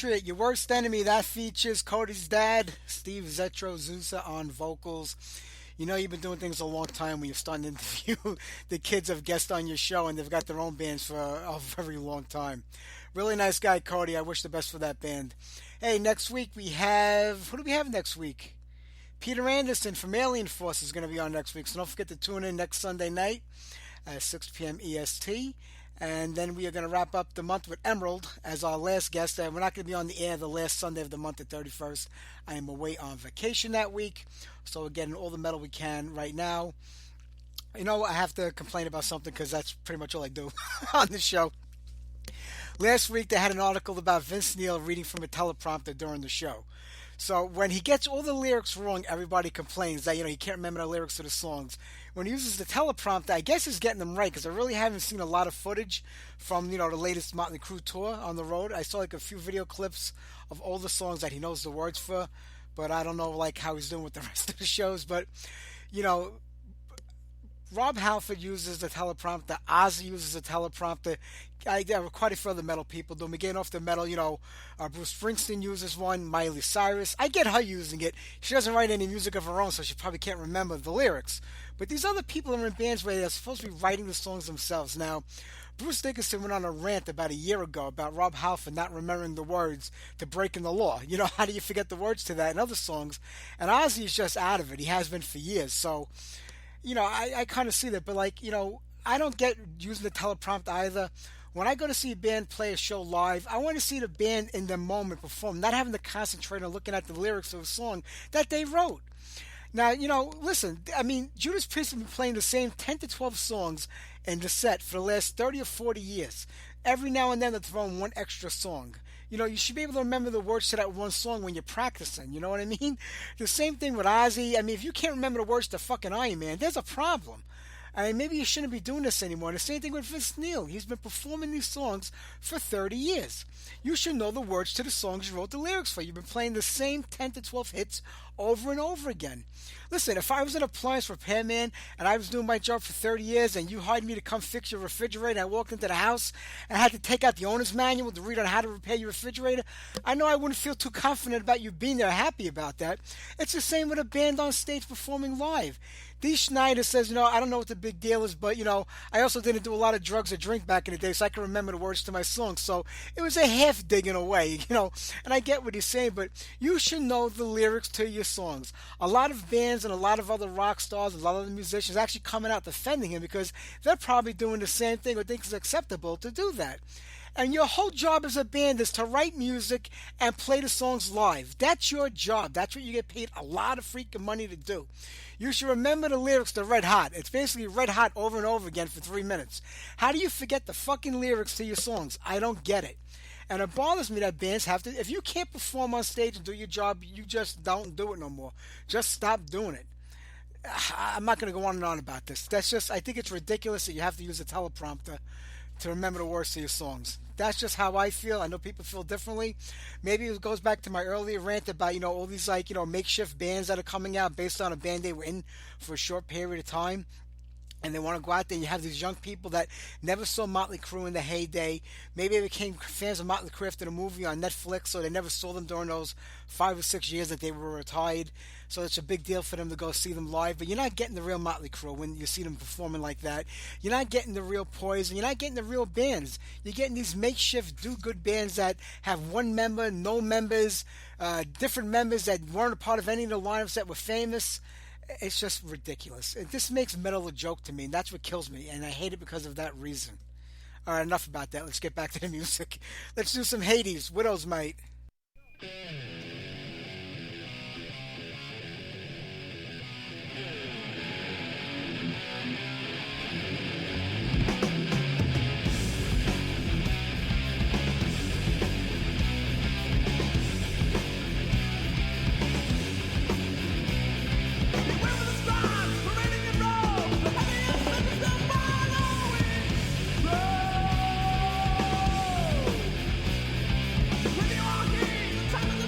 Hatriot, Your Worst Enemy. That features Cody's dad, Steve Zetro Souza, on vocals. You know you've been doing things a long time when you're starting to interview the kids of guests on your show, and they've got their own bands for a very long time. Really nice guy, Cody. I wish the best for that band. Hey, next week we have... Who do we have next week? Peter Anderson from Alien Force is going to be on next week, so don't forget to tune in next Sunday night at 6 p.m. EST. And then we are going to wrap up the month with Emerald as our last guest. We're not going to be on the air the last Sunday of the month, the 31st. I am away on vacation that week, so we're getting all the metal we can right now. You know, I have to complain about something because that's pretty much all I do on the show. Last week they had an article about Vince Neil reading from a teleprompter during the show. So when he gets all the lyrics wrong, everybody complains that, he can't remember the lyrics to the songs. When he uses the teleprompter, I guess he's getting them right, because I really haven't seen a lot of footage from, the latest Motley Crue tour on the road. I saw like a few video clips of all the songs that he knows the words for, but I don't know like how he's doing with the rest of the shows. But, Rob Halford uses the teleprompter. Ozzy uses the teleprompter. There are quite a few other metal people doing. Getting off the metal, Bruce Springsteen uses one. Miley Cyrus. I get her using it. She doesn't write any music of her own, so she probably can't remember the lyrics. But these other people are in bands where they're supposed to be writing the songs themselves. Now, Bruce Dickinson went on a rant about a year ago about Rob Halford not remembering the words to Breaking the Law. How do you forget the words to that and other songs? And Ozzy is just out of it. He has been for years. So, I kind of see that. But, I don't get using the teleprompter either. When I go to see a band play a show live, I want to see the band in the moment perform, not having to concentrate on looking at the lyrics of a song that they wrote. Now, listen, Judas Priest have been playing the same 10 to 12 songs in the set for the last 30 or 40 years. Every now and then they're throwing one extra song. You should be able to remember the words to that one song when you're practicing. You know what I mean? The same thing with Ozzy. If you can't remember the words to fucking Iron Man, there's a problem. Maybe you shouldn't be doing this anymore. And the same thing with Vince Neil. He's been performing these songs for 30 years. You should know the words to the songs you wrote the lyrics for. You've been playing the same 10 to 12 hits over and over again. Listen, if I was an appliance repairman and I was doing my job for 30 years and you hired me to come fix your refrigerator, and I walked into the house and I had to take out the owner's manual to read on how to repair your refrigerator, I know I wouldn't feel too confident about you being there, happy about that. It's the same with a band on stage performing live. Dee Schneider says, I don't know what the big deal is, but, I also didn't do a lot of drugs or drink back in the day, so I can remember the words to my songs. So it was a half dig in a way, and I get what he's saying, but you should know the lyrics to your songs. A lot of bands and a lot of other rock stars, a lot of other musicians actually coming out defending him because they're probably doing the same thing or think it's acceptable to do that. And your whole job as a band is to write music and play the songs live. That's your job. That's what you get paid a lot of freaking money to do. You should remember the lyrics to Red Hot. It's basically Red Hot over and over again for 3 minutes. How do you forget the fucking lyrics to your songs? I don't get it. And it bothers me that bands have to... If you can't perform on stage and do your job, you just don't do it no more. Just stop doing it. I'm not going to go on and on about this. That's just... I think it's ridiculous that you have to use a teleprompter to remember the words to your songs. That's just how I feel. I know people feel differently. Maybe it goes back to my earlier rant about, all these makeshift bands that are coming out based on a band they were in for a short period of time. And they want to go out there, and you have these young people that never saw Motley Crue in the heyday. Maybe they became fans of Motley Crue after the movie on Netflix, so they never saw them during those 5 or 6 years that they were retired. So it's a big deal for them to go see them live. But you're not getting the real Motley Crue when you see them performing like that. You're not getting the real Poison. You're not getting the real bands. You're getting these makeshift do-good bands that have one member, no members, different members that weren't a part of any of the lineups that were famous. It's just ridiculous. This makes metal a joke to me, and that's what kills me, and I hate it because of that reason. All right, enough about that. Let's get back to the music. Let's do some Hades, Widow's Might. When you are here, the time of the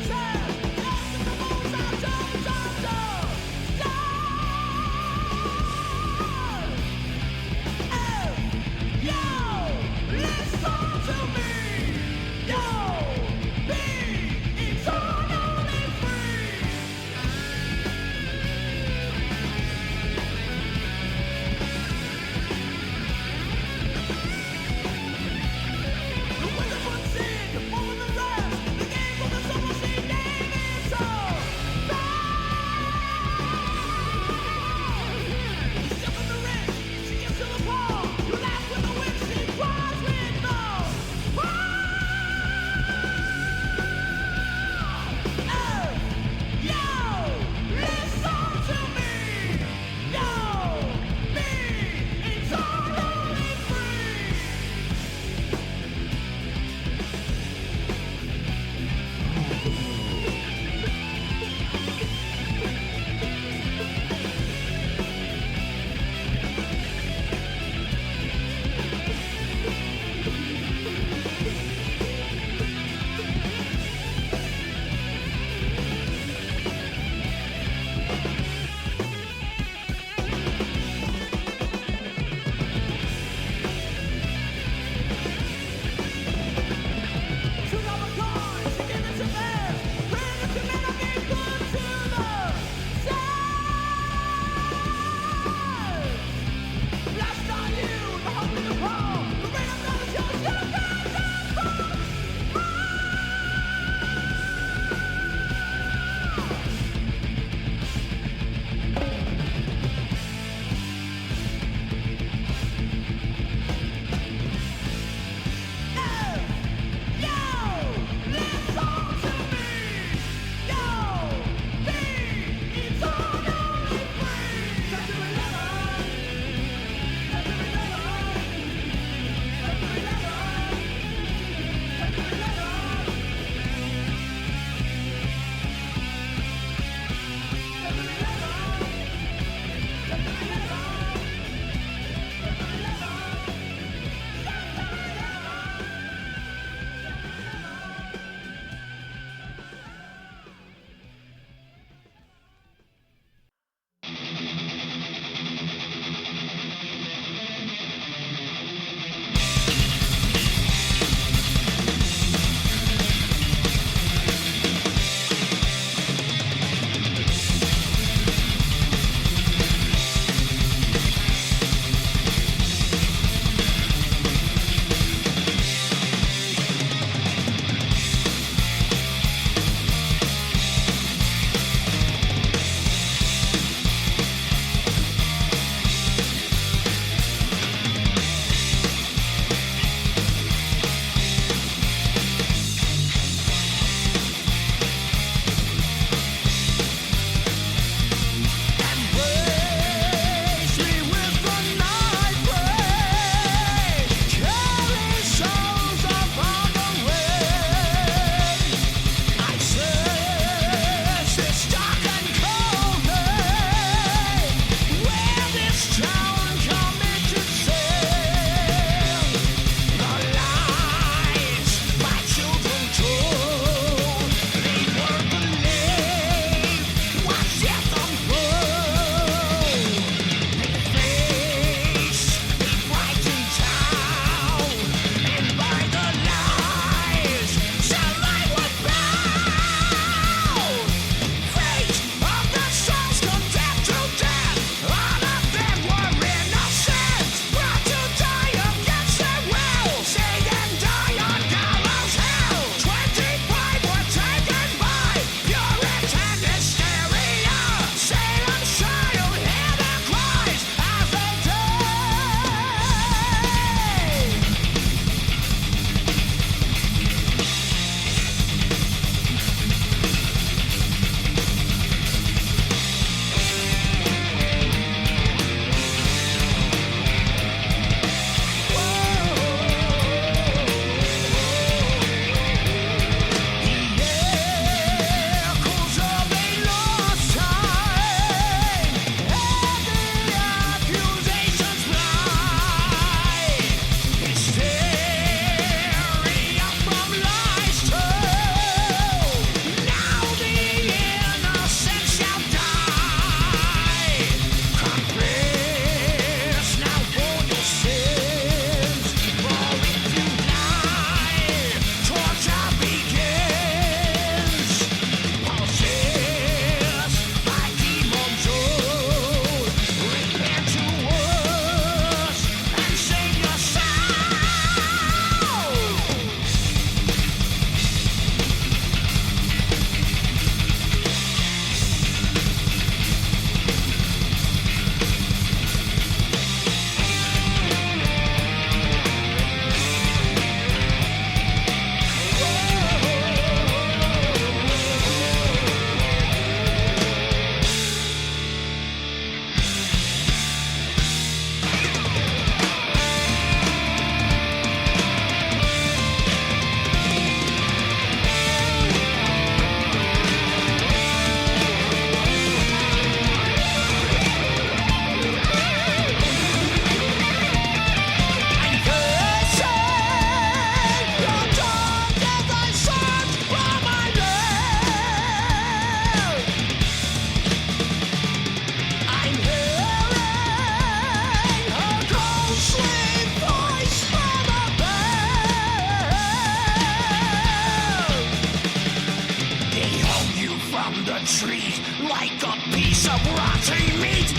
a piece of rotting meat.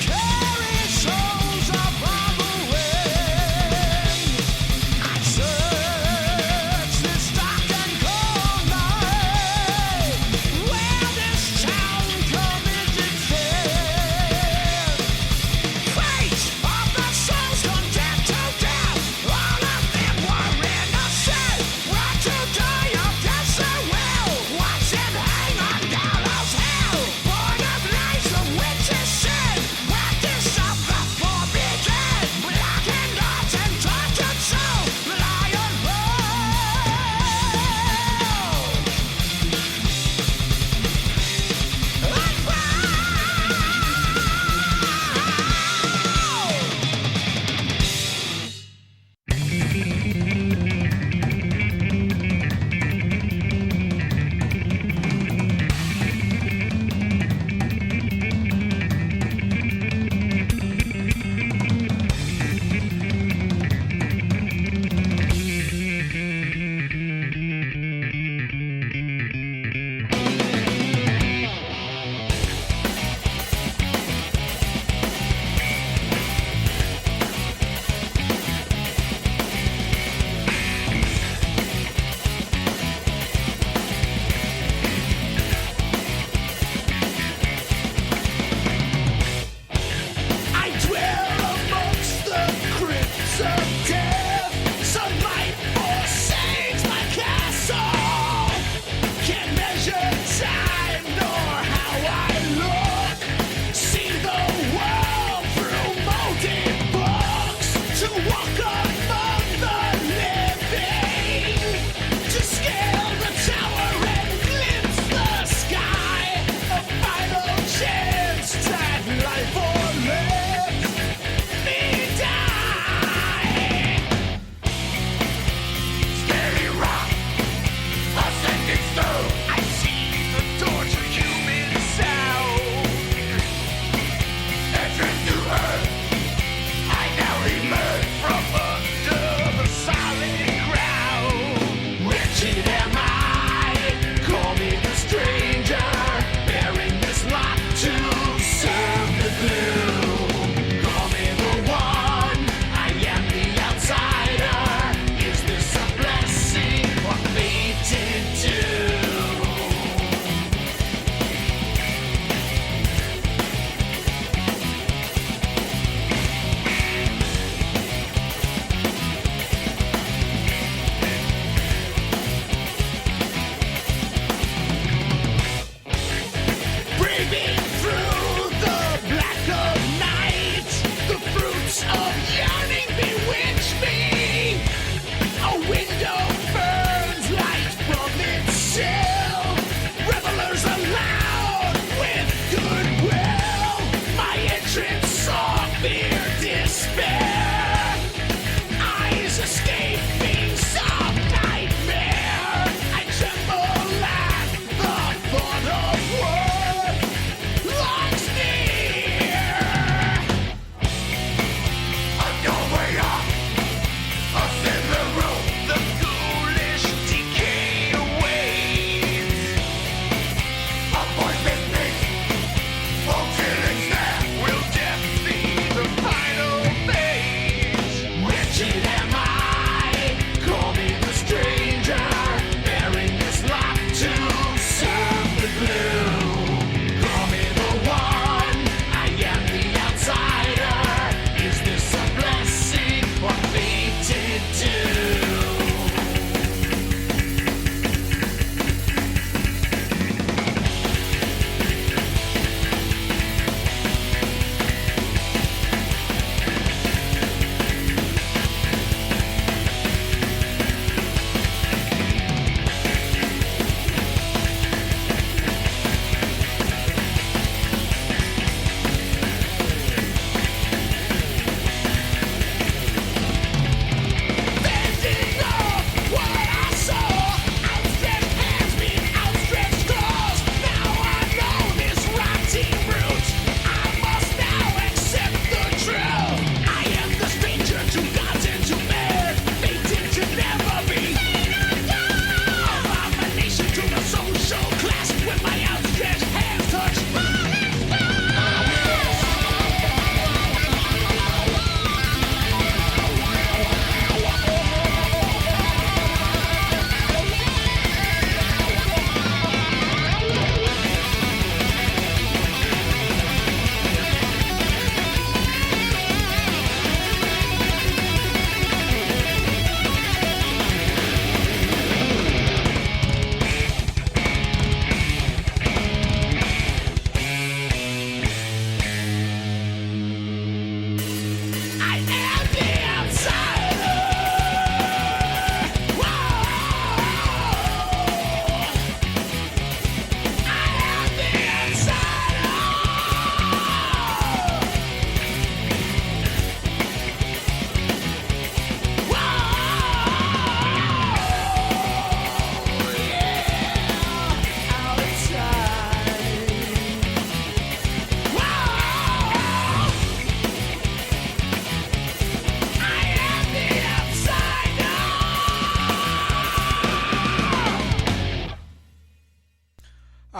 Carry souls upon the wind. I serve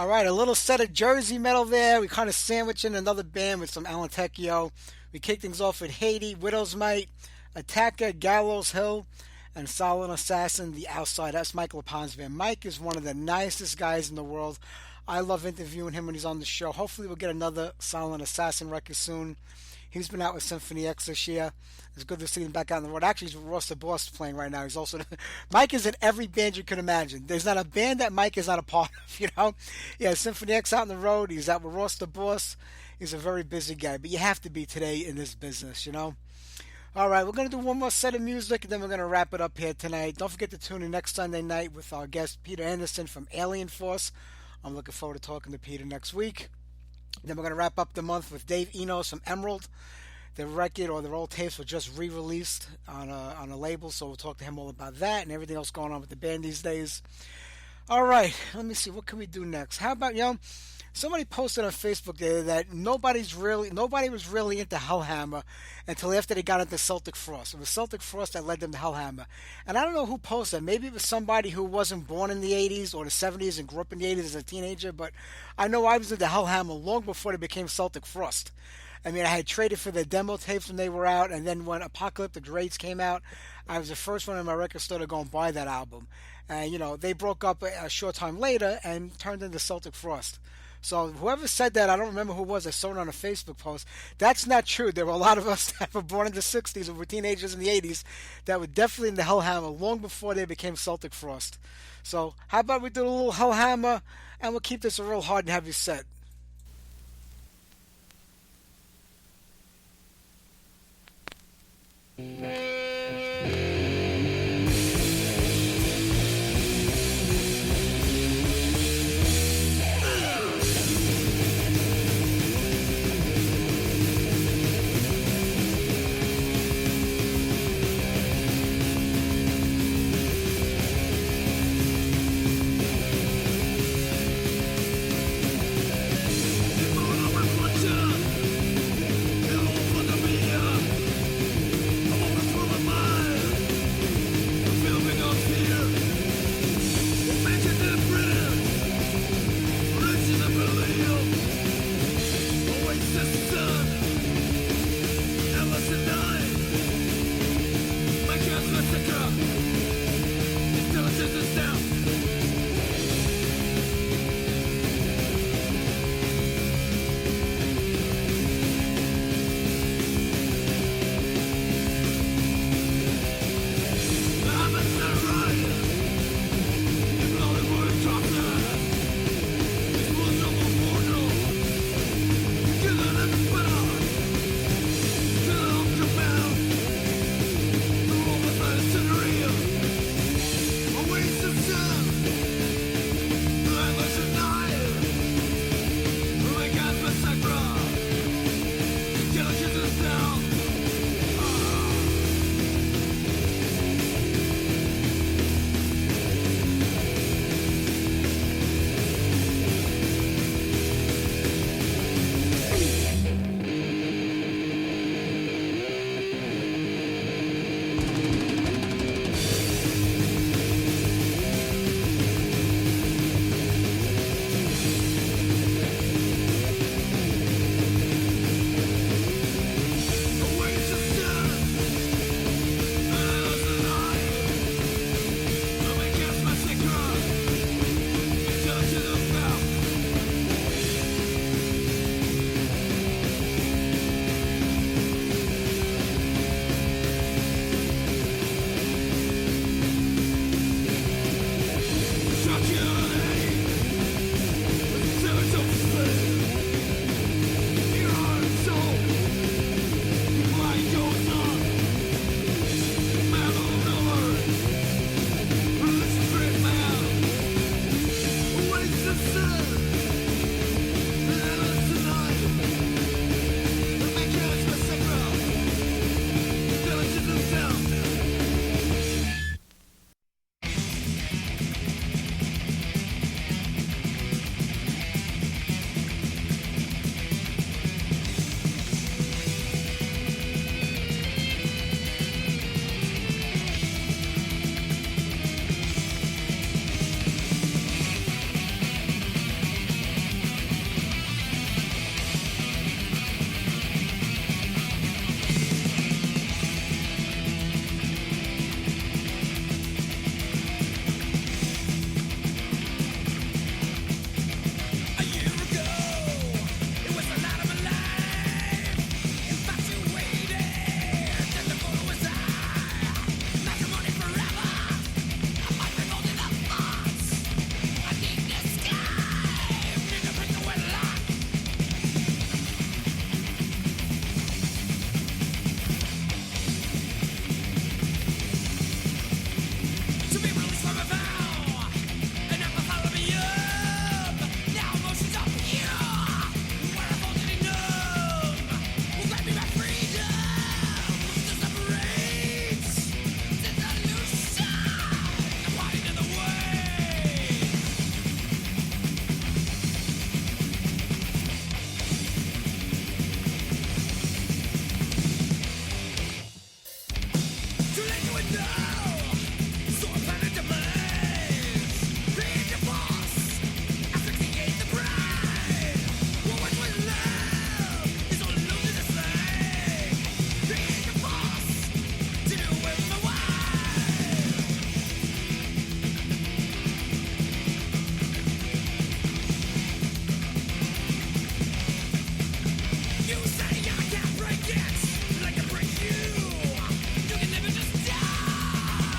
All right, a little set of Jersey metal there. We kind of sandwiching another band with some Alan Tecchio. We kick things off with Haiti, Widow's Might, Attacker, Gallows Hill, and Silent Assassin, The Outside. That's Mike LaPon's band. Mike is one of the nicest guys in the world. I love interviewing him when he's on the show. Hopefully we'll get another Silent Assassin record soon. He's been out with Symphony X this year. It's good to see him back out on the road. Actually, he's with Ross the Boss playing right now. He's also Mike is in every band you can imagine. There's not a band that Mike is not a part of. Yeah, Symphony X out on the road. He's out with Ross the Boss. He's a very busy guy, but you have to be today in this business. All right, we're going to do one more set of music, and then we're going to wrap it up here tonight. Don't forget to tune in next Sunday night with our guest Peter Anderson from Alien Force. I'm looking forward to talking to Peter next week. Then we're going to wrap up the month with Dave Enos from Emerald. Their record or their old tapes were just re-released on a label, so we'll talk to him all about that and everything else going on with the band these days. All right, let me see. What can we do next? How about, somebody posted on Facebook there that nobody was really into Hellhammer until after they got into Celtic Frost. It was Celtic Frost that led them to Hellhammer. And I don't know who posted it. Maybe it was somebody who wasn't born in the 80s or the 70s and grew up in the 80s as a teenager, but I know I was into Hellhammer long before they became Celtic Frost. I mean, I had traded for the demo tapes when they were out, and then when Apocalyptic Raids came out, I was the first one in my record store to go and buy that album. And, they broke up a short time later and turned into Celtic Frost. So whoever said that, I don't remember who it was. I saw it on a Facebook post. That's not true. There were a lot of us that were born in the 60s and were teenagers in the 80s that were definitely in the Hellhammer long before they became Celtic Frost. So how about we do a little Hellhammer, and we'll keep this a real hard and heavy set. Butcher, hello for the beer. You say I can't break it like I break you. You can never just die.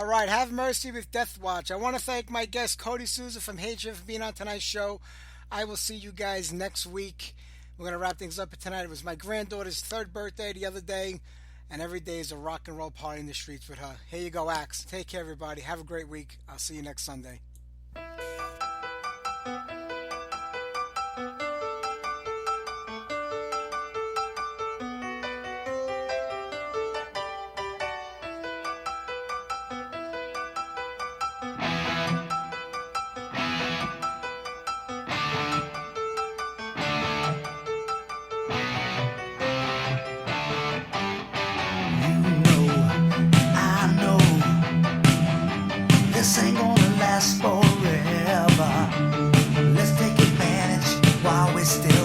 All right, have mercy with Death Watch. I want to thank my guest Cody Souza from Hatriot for being on tonight's show. I will see you guys next week. We're gonna wrap things up tonight. It was my granddaughter's 3rd birthday the other day, and every day is a rock and roll party in the streets with her. Here you go, Axe. Take care, everybody. Have a great week. I'll see you next Sunday. This ain't gonna last forever. Let's take advantage while we're still